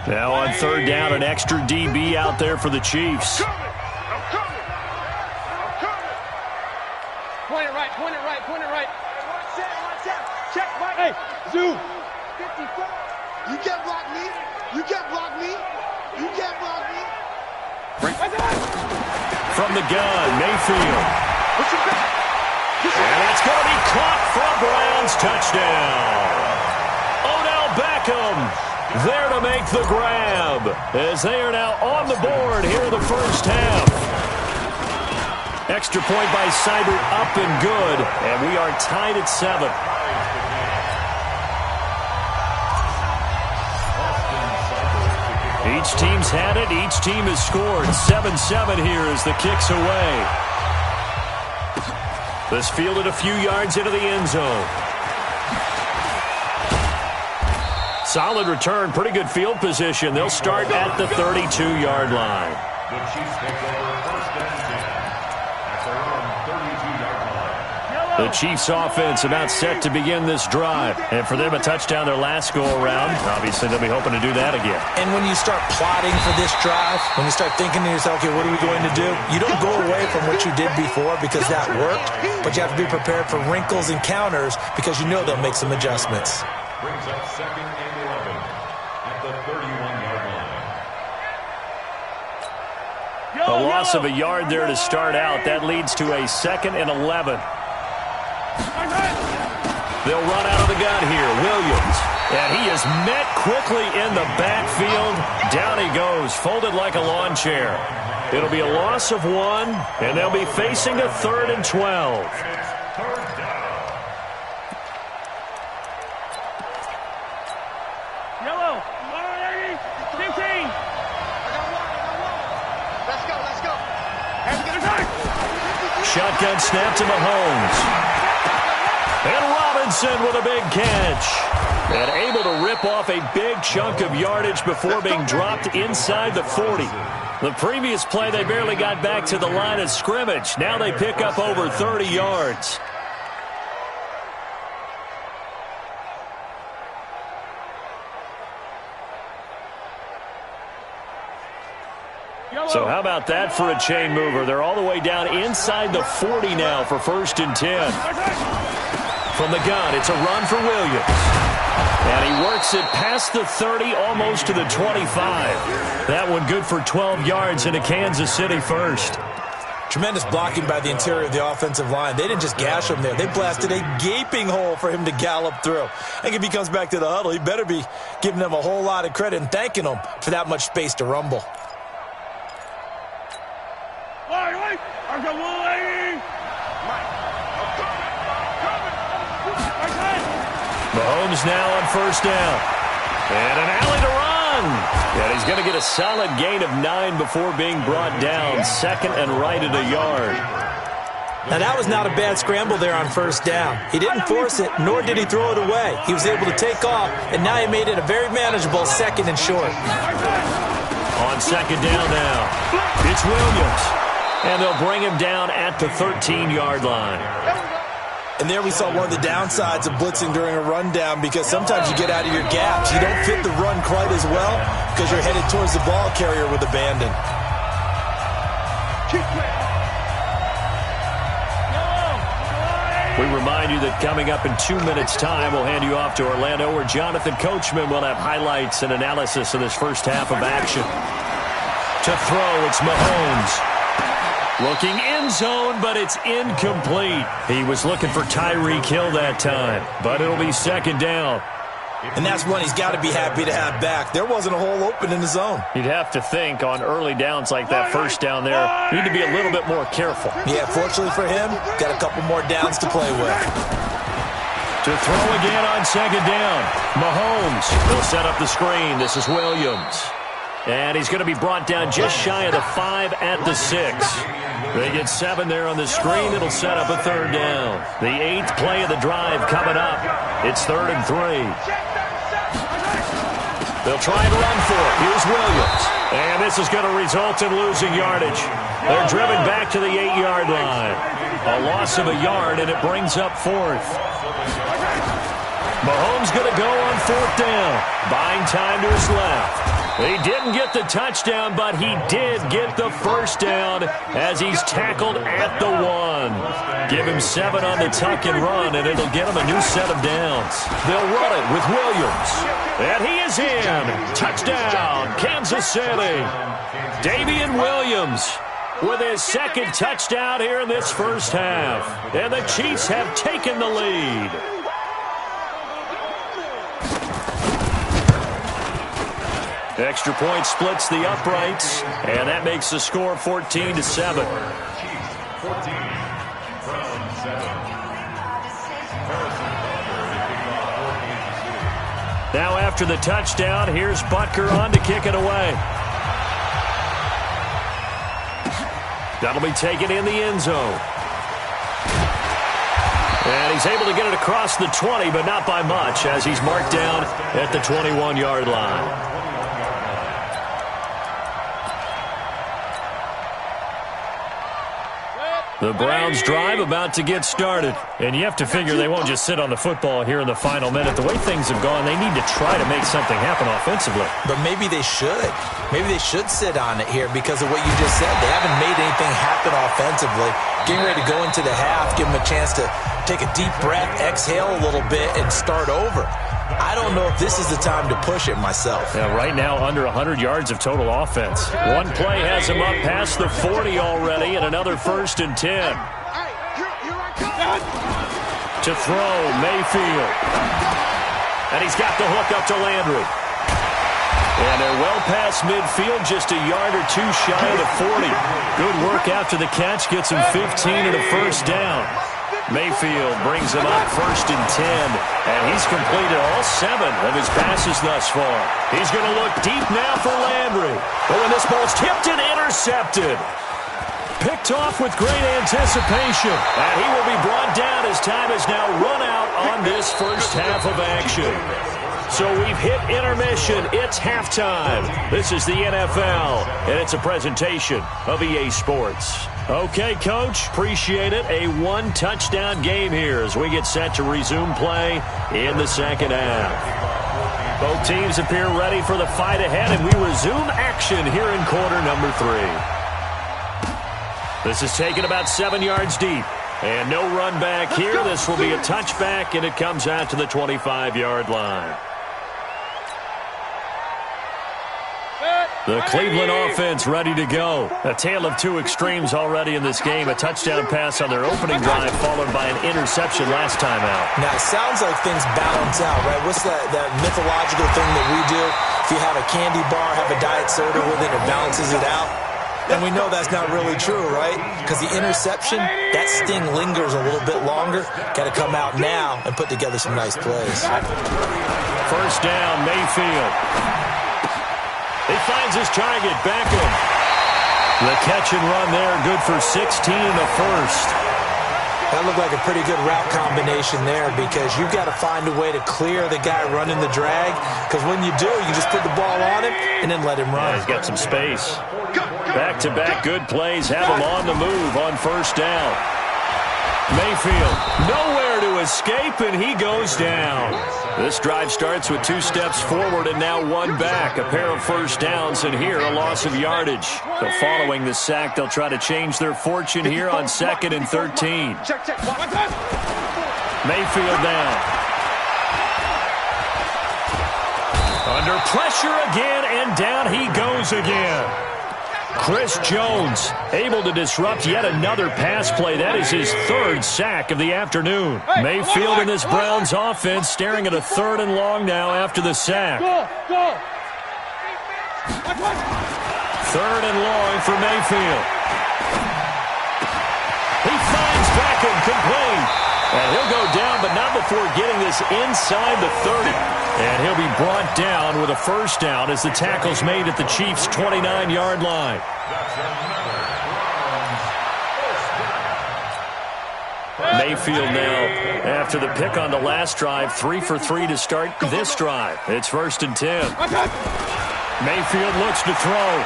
Now on 3rd down, an extra DB out there for the Chiefs. I'm coming. Point it right. Watch out. Check, Mike. Hey, Zoo. 54. You can't block me. From the gun, Mayfield. And that's going to be caught for a Browns touchdown. Odell Beckham there to make the grab as they are now on the board here in the first half. Extra point by Seibert up and good, and we are tied at 7. Each team's had it. Each team has scored. 7-7 here as the kick's away. This fielded a few yards into the end zone. Solid return. Pretty good field position. They'll start at the 32-yard line. The Chiefs take over 1st and 10 at their own 32-yard line. The Chiefs offense about set to begin this drive. And for them, a touchdown their last go-around. Obviously, they'll be hoping to do that again. And when you start plotting for this drive, when you start thinking to yourself, okay, what are we going to do? You don't go away from what you did before because that worked, but you have to be prepared for wrinkles and counters because you know they'll make some adjustments. brings up 2nd and 11 at the 31-yard line. A loss of a yard there to start out. That leads to a 2nd and 11. They'll run out of the gun here. Williams. And he is met quickly in the backfield. Down he goes, folded like a lawn chair. It'll be a loss of 1, and they'll be facing a 3rd and 12. Yellow, 15. Let's go. Shotgun snap to Mahomes. And Robinson with a big catch. And able to rip off a big chunk of yardage before being dropped inside the 40. The previous play, they barely got back to the line of scrimmage. Now they pick up over 30 yards. So how about that for a chain mover? They're all the way down inside the 40 now for 1st and 10. From the gun, it's a run for Williams. And he works it past the 30, almost to the 25. That one good for 12 yards into Kansas City first. Tremendous blocking by the interior of the offensive line. They didn't just gash him there. They blasted a gaping hole for him to gallop through. I think if he comes back to the huddle, he better be giving them a whole lot of credit and thanking them for that much space to rumble. Mahomes now on 1st down. And an alley to run. And he's going to get a solid gain of 9 before being brought down. 2nd and right at a yard. Now, that was not a bad scramble there on 1st down. He didn't force it, nor did he throw it away. He was able to take off, and now he made it a very manageable 2nd and short. On 2nd down now, it's Williams. And they'll bring him down at the 13-yard line. And there we saw one of the downsides of blitzing during a rundown, because sometimes you get out of your gaps. You don't fit the run quite as well because you're headed towards the ball carrier with abandon. We remind you that coming up in 2 minutes' time, we'll hand you off to Orlando, where Jonathan Coachman will have highlights and analysis of this first half of action. To throw, it's Mahomes. Looking end zone, but it's incomplete. He was looking for Tyreek Hill that time, but it'll be 2nd down. And that's one he's got to be happy to have back. There wasn't a hole open in the zone. You'd have to think on early downs like that 1st down there, need to be a little bit more careful. Yeah, fortunately for him, got a couple more downs to play with. To throw again on 2nd down. Mahomes will set up the screen. This is Williams. And he's going to be brought down just shy of the 5 at the 6. They get 7 there on the screen. It'll set up a 3rd down. The 8th play of the drive coming up. It's 3rd and 3. They'll try and run for it. Here's Williams. And this is going to result in losing yardage. They're driven back to the 8-yard line. A loss of a yard, and it brings up 4th. Mahomes going to go on 4th down. Buying time to his left. He didn't get the touchdown, but he did get the 1st down as he's tackled at the 1. Give him 7 on the tuck and run, and it'll get him a new set of downs. They'll run it with Williams. And he is in. Touchdown, Kansas City. Davian Williams with his 2nd touchdown here in this first half. And the Chiefs have taken the lead. Extra point splits the uprights, and that makes the score 14-7. Now after the touchdown, here's Butker on to kick it away. That'll be taken in the end zone. And he's able to get it across the 20, but not by much, as he's marked down at the 21-yard line. The Browns drive about to get started. And you have to figure they won't just sit on the football here in the final minute. The way things have gone, they need to try to make something happen offensively. But maybe they should. Maybe they should sit on it here because of what you just said. They haven't made anything happen offensively. Getting ready to go into the half, give them a chance to take a deep breath, exhale a little bit, and start over. I don't know if this is the time to push it myself. Yeah, right now, under 100 yards of total offense. One play has him up past the 40 already, and another 1st and 10. To throw, Mayfield. And he's got the hook up to Landry. And they're well past midfield, just a yard or two shy of the 40. Good work after the catch, gets him 15 and a 1st down. Mayfield brings him up 1st and 10, and he's completed all 7 of his passes thus far. He's going to look deep now for Landry. But when this ball's tipped and intercepted, picked off with great anticipation, and he will be brought down as time has now run out on this first half of action. So we've hit intermission. It's halftime. This is the NFL, and it's a presentation of EA Sports. Okay, Coach, appreciate it. A 1-touchdown game here as we get set to resume play in the second half. Both teams appear ready for the fight ahead, and we resume action here in quarter number 3. This is taken about 7 yards deep. And no run back here. This will be a touchback, and it comes out to the 25-yard line. The Cleveland offense ready to go. A tale of two extremes already in this game. A touchdown pass on their opening drive followed by an interception last time out. Now, it sounds like things balance out, right? What's that mythological thing that we do? If you have a candy bar, have a diet soda with it, it balances it out. And we know that's not really true, right? Because the interception, that sting lingers a little bit longer. Got to come out now and put together some nice plays. First down, Mayfield. He finds his target, Beckham. The catch and run there, good for 16 and a 1st. That looked like a pretty good route combination there because you've got to find a way to clear the guy running the drag. Because when you do, you just put the ball on him and then let him run. Yeah, he's got some space. Back-to-back good plays have him on the move on first down. Mayfield, nowhere to escape, and he goes down. This drive starts with 2 steps forward and now 1 back. A pair of first downs, and here a loss of yardage. So following the sack, they'll try to change their fortune here on 2nd and 13. Mayfield down. Under pressure again, and down he goes again. Chris Jones able to disrupt yet another pass play. That is his 3rd sack of the afternoon. Mayfield and this Browns offense staring at a 3rd and long now after the sack. 3rd and long for Mayfield. He finds Beckham complete. And he'll go down, but not before getting this inside the 30. And he'll be brought down with a first down as the tackle's made at the Chiefs' 29-yard line. Mayfield now, after the pick on the last drive, 3 for 3 to start this drive. It's 1st and 10. Mayfield looks to throw.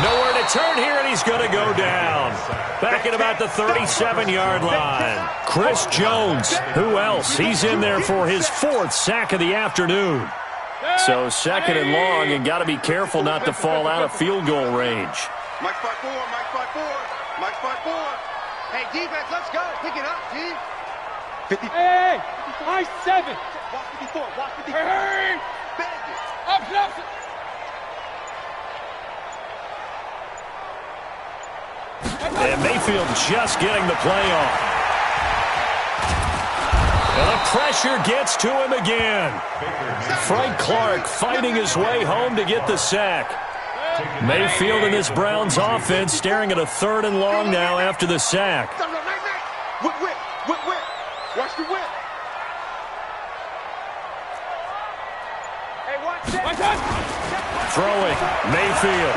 Nowhere to turn here, and he's going to go down. Back at about the 37-yard line. Chris Jones, who else? He's in there for his 4th sack of the afternoon. So 2nd and long, and got to be careful not to fall out of field goal range. Mike 5-4, Mike 5-4, Mike 5-4. Hey, defense, let's go. Pick it up, G. 50. Hey, high 7. Walk 54, walk 54. Hey, up. And Mayfield just getting the play off. And the pressure gets to him again. Frank Clark fighting his way home to get the sack. Mayfield and this Browns offense staring at a 3rd and long now after the sack. Whip. Watch the whip. Hey, watch that. Throwing, Mayfield.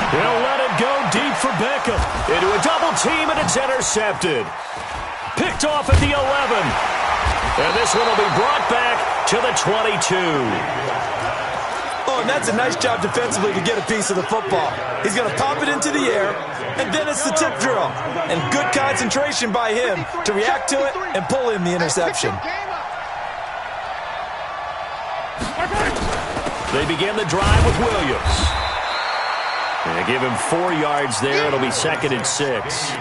He'll let it go deep for Beckham. Into a double team, and it's intercepted. Picked off at the 11. And this one will be brought back to the 22. Oh, and that's a nice job defensively to get a piece of the football. He's going to pop it into the air, and then it's the tip drill. And good concentration by him to react to it and pull in the interception. They begin the drive with Williams. They give him 4 yards there. It'll be 2nd and 6.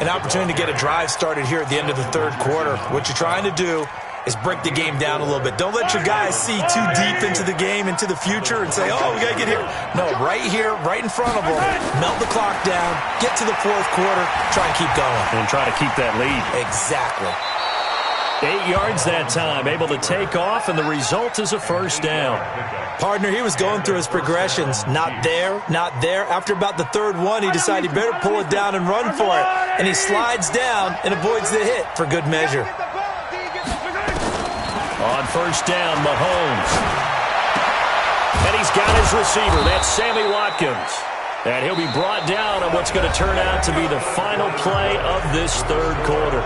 An opportunity to get a drive started here at the end of the third quarter. What you're trying to do is break the game down a little bit. Don't let your guys see too deep into the game, into the future, and say, oh, we got to get here. No, right here, right in front of them, melt the clock down, get to the fourth quarter, try and keep going. And try to keep that lead. Exactly. 8 yards that time, able to take off, and the result is a first down. Partner, he was going through his progressions. Not there, not there. After about the third one, he decided he better pull it down and run for it. And he slides down and avoids the hit for good measure. On first down, Mahomes. And he's got his receiver. That's Sammy Watkins. And he'll be brought down on what's going to turn out to be the final play of this third quarter.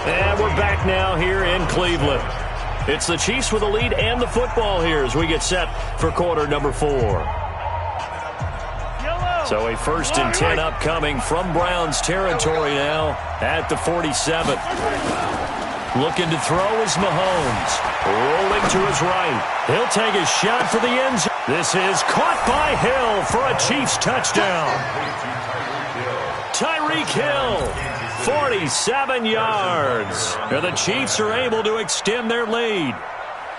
And we're back now here in Cleveland. It's the Chiefs with the lead and the football here as we get set for quarter number 4. So a 1st and 10 upcoming from Browns territory now at the 47. Looking to throw is Mahomes. Rolling to his right. He'll take a shot for the end zone. This is caught by Hill for a Chiefs touchdown. Tyreek Hill, 47 yards. And the Chiefs are able to extend their lead.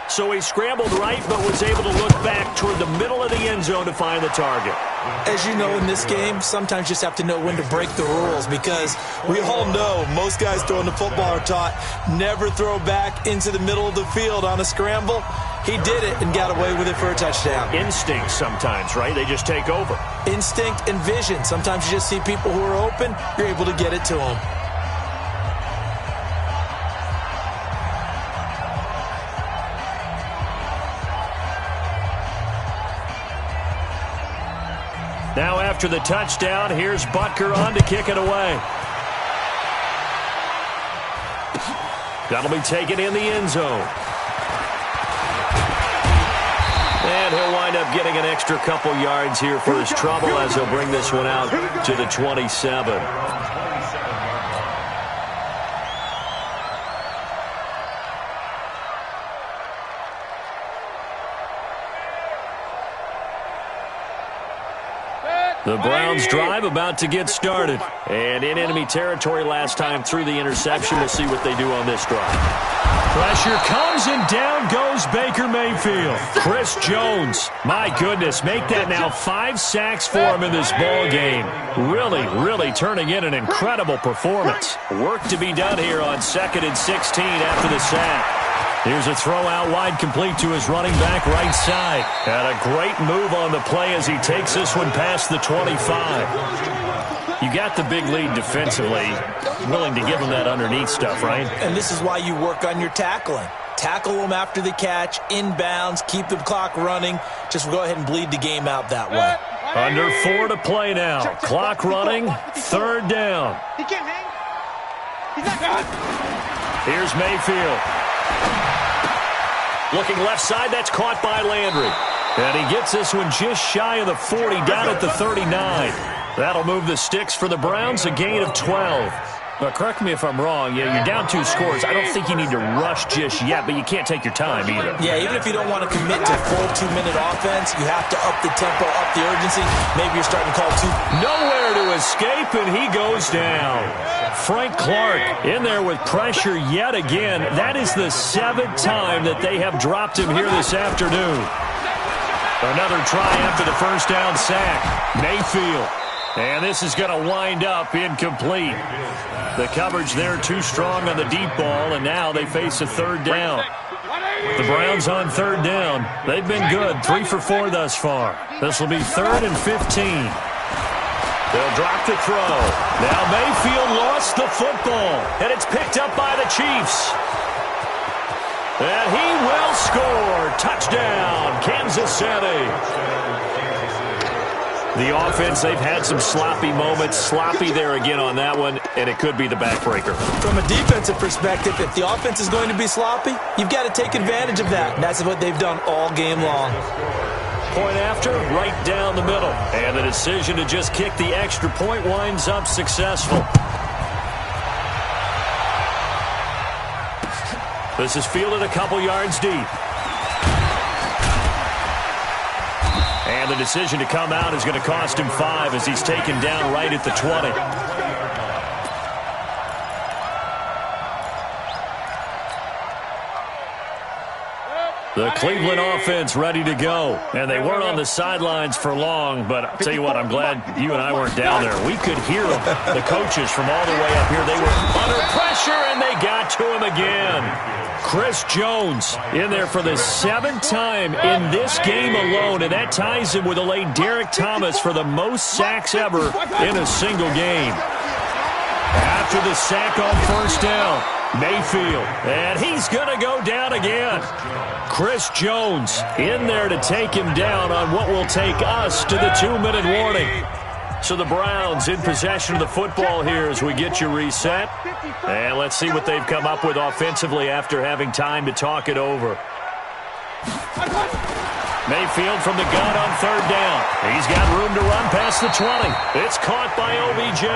So he scrambled right but was able to look back toward the middle of the end zone to find the target. As you know, in this game, sometimes you just have to know when to break the rules because we all know most guys throwing the football are taught never throw back into the middle of the field on a scramble. He did it and got away with it for a touchdown. Instinct sometimes, right? They just take over. Instinct and vision. Sometimes you just see people who are open, you're able to get it to them. Now after the touchdown, here's Butker on to kick it away. That'll be taken in the end zone. And he'll wind up getting an extra couple yards here for his trouble as he'll bring this one out to the 27. The Browns drive about to get started. And in enemy territory last time through the interception. We'll see what they do on this drive. Pressure comes and down goes Baker Mayfield. Chris Jones, my goodness, make that now 5 sacks for him in this ball game. Really turning in an incredible performance. Work to be done here on 2nd and 16 after the sack. Here's a throw out wide complete to his running back right side. And a great move on the play as he takes this one past the 25. You got the big lead defensively. Willing to give him that underneath stuff, right? And this is why you work on your tackling. Tackle them after the catch, inbounds, keep the clock running. Just go ahead and bleed the game out that way. Under 4 to play now. Clock running, 3rd down. He can't hang. He's not good. Here's Mayfield. Looking left side, that's caught by Landry. And he gets this one just shy of the 40, down at the 39. That'll move the sticks for the Browns, a gain of 12. Now, correct me if I'm wrong. Yeah, you're down 2 scores. I don't think you need to rush just yet, but you can't take your time either. Yeah, even if you don't want to commit to full 2-minute offense, you have to up the tempo, up the urgency. Maybe you're starting to call 2. Nowhere to escape, and he goes down. Frank Clark in there with pressure yet again. That is the 7th time that they have dropped him here this afternoon. Another try after the first down sack. Mayfield. And this is going to wind up incomplete. The coverage there too strong on the deep ball, and now they face a 3rd down. The Browns on 3rd down. They've been good, 3 for 4 thus far. This will be 3rd and 15. They'll drop the throw. Now Mayfield lost the football, and it's picked up by the Chiefs. And he will score. Touchdown, Kansas City. The offense, they've had some sloppy moments. Sloppy there again on that one, and it could be the backbreaker. From a defensive perspective, if the offense is going to be sloppy, you've got to take advantage of that. And that's what they've done all game long. Point after, right down the middle. And the decision to just kick the extra point winds up successful. This is fielded a couple yards deep. And And the decision to come out is going to cost him 5 as he's taken down right at the 20. The Cleveland offense ready to go. And they weren't on the sidelines for long, but I'll tell you what, I'm glad you and I weren't down there. We could hear them, the coaches from all the way up here. They were under pressure, and they got to him again. Chris Jones in there for the 7th time in this game alone, and that ties him with the late Derek Thomas for the most sacks ever in a single game. After the sack on first down, Mayfield, and he's going to go down again. Chris Jones in there to take him down on what will take us to the 2-minute warning. So the Browns in possession of the football here as we get you reset. And let's see what they've come up with offensively after having time to talk it over. Mayfield from the gun on third down. He's got room to run past the 20. It's caught by OBJ.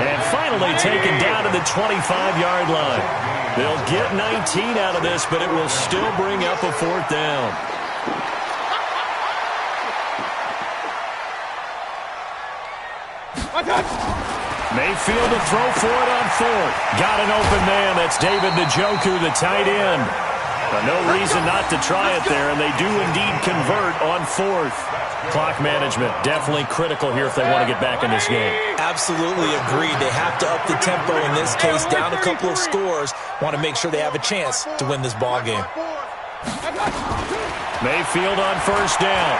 And finally taken down to the 25-yard line. They'll get 19 out of this, but it will still bring up a 4th down. Mayfield to throw for it on 4th. Got an open man. That's David Njoku, the tight end. No reason not to try it there, and they do indeed convert on 4th. Clock management definitely critical here if they want to get back in this game. Absolutely agreed. They have to up the tempo in this case, down a couple of scores. Want to make sure they have a chance to win this ball game. Mayfield on first down.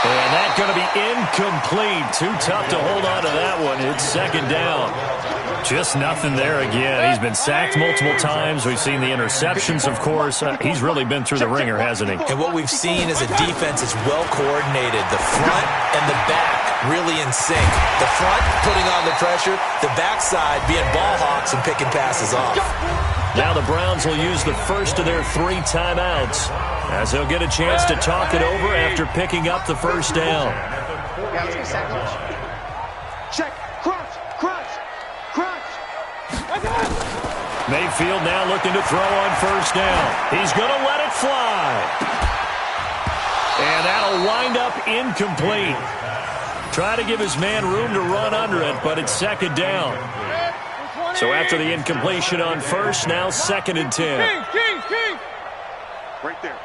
And that's going to be incomplete. Too tough to hold on to that one. It's 2nd down. Just nothing there again. He's been sacked multiple times. We've seen the interceptions, of course. He's really been through the ringer, hasn't he? And what we've seen is a defense is well coordinated. The front and the back really in sync. The front putting on the pressure, the backside being ball hawks and picking passes off. Now the Browns will use the first of their 3 timeouts as they'll get a chance to talk it over after picking up the first down. Yeah, let's get sack lunch. Check. Crunch. Crunch. Crunch. Mayfield now looking to throw on first down. He's going to let it fly. And that'll wind up incomplete. Try to give his man room to run under it, but it's 2nd down. So after the incompletion on first, now 2nd and 10. King. Right there.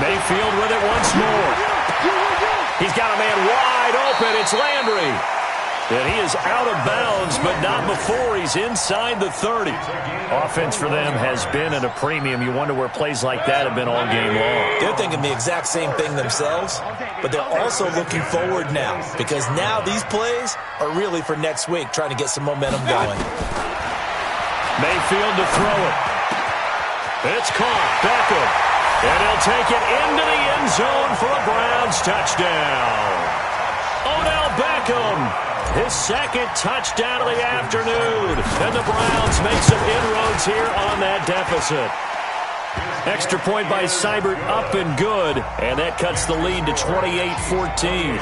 Mayfield with it once more. He's got a man wide open. It's Landry. And he is out of bounds, but not before he's inside the 30. Offense for them has been at a premium. You wonder where plays like that have been all game long. They're thinking the exact same thing themselves, but they're also looking forward now because now these plays are really for next week, trying to get some momentum going. Mayfield to throw it. It's caught. Beckham. And he'll take it into the end zone for a Browns touchdown. Odell Beckham. His 2nd touchdown of the afternoon. And the Browns make some inroads here on that deficit. Extra point by Seibert up and good. And that cuts the lead to 28-14.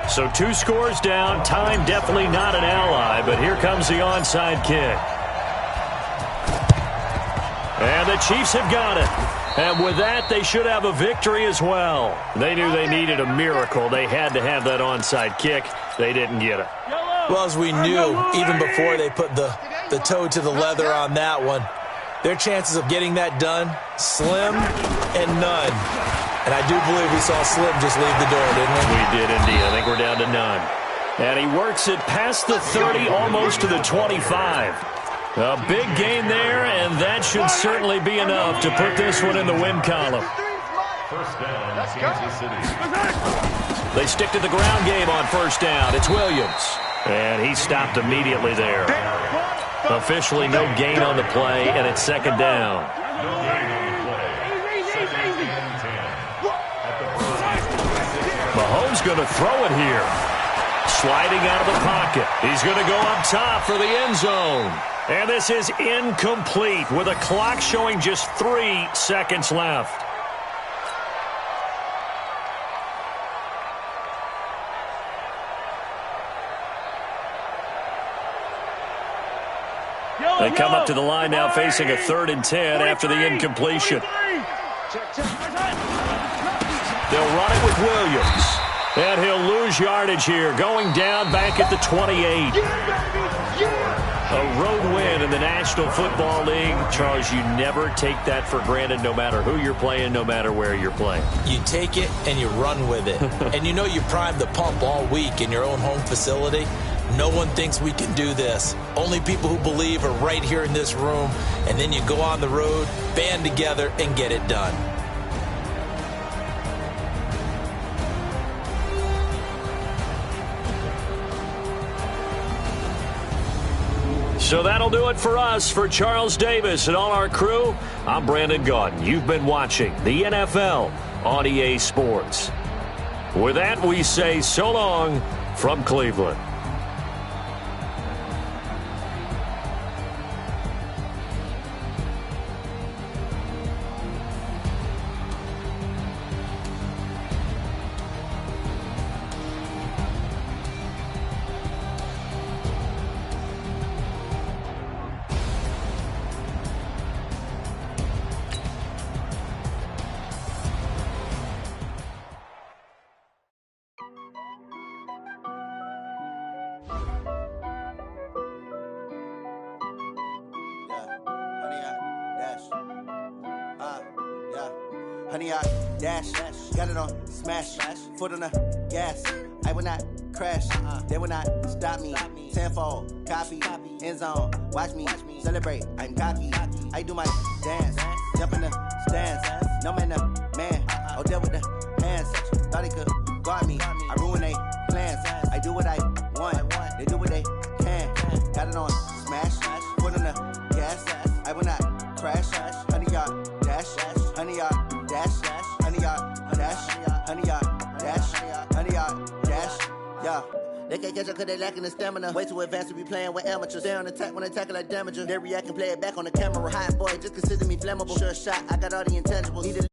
So 2 scores down. Time definitely not an ally. But here comes the onside kick. And the Chiefs have got it. And with that, they should have a victory as well. They knew they needed a miracle. They had to have that onside kick. They didn't get it. Well, as we knew, even before they put the toe to the leather on that one, their chances of getting that done, slim and none. And I do believe we saw Slim just leave the door, didn't we? We did indeed. I think we're down to none. And he works it past the 30, almost to the 25. A big gain there, and that should certainly be enough to put this one in the win column. First down, Kansas City. They stick to the ground game on first down. It's Williams. And he stopped immediately there. Officially no gain on the play, and it's 2nd down. No gain on the play. 2nd and 10. At the 46. Mahomes going to throw it here. Sliding out of the pocket. He's going to go up top for the end zone. And this is incomplete with a clock showing just 3 seconds left. They come up to the line now facing a 3rd and 10 after the incompletion. They'll run it with Williams. And he'll lose yardage here, going down back at the 28. A road win in the National Football League. Charles, you never take that for granted no matter who you're playing, no matter where you're playing. You take it and you run with it. And you know you primed the pump all week in your own home facility. No one thinks we can do this. Only people who believe are right here in this room. And then you go on the road, band together, and get it done. So that'll do it for us. For Charles Davis and all our crew, I'm Brandon Gaudin. You've been watching the NFL on EA Sports. With that, we say so long from Cleveland. Honey, I dash, got it on, smash, foot on the gas. I will not crash, they will not stop me. Tenfold, copy, end zone, watch me celebrate. I'm cocky, I do my dance, jump in the stands. No man, man, oh, there with the hands. Thought he could guard me, I ruin they plans. I do what I want, they do what they can. Got it on, smash, foot on the gas. I will not crash, honey, y'all dash, honey, y'all dash, honey, y'all dash, honey, y'all dash, honey, y'all dash, yeah. They can't catch up cause they lacking the stamina. Way too advanced to be playing with amateurs. They on attack when they tackle like damager. They react and play it back on the camera. Hot boy, just consider me flammable. Sure shot, I got all the intangibles. Need a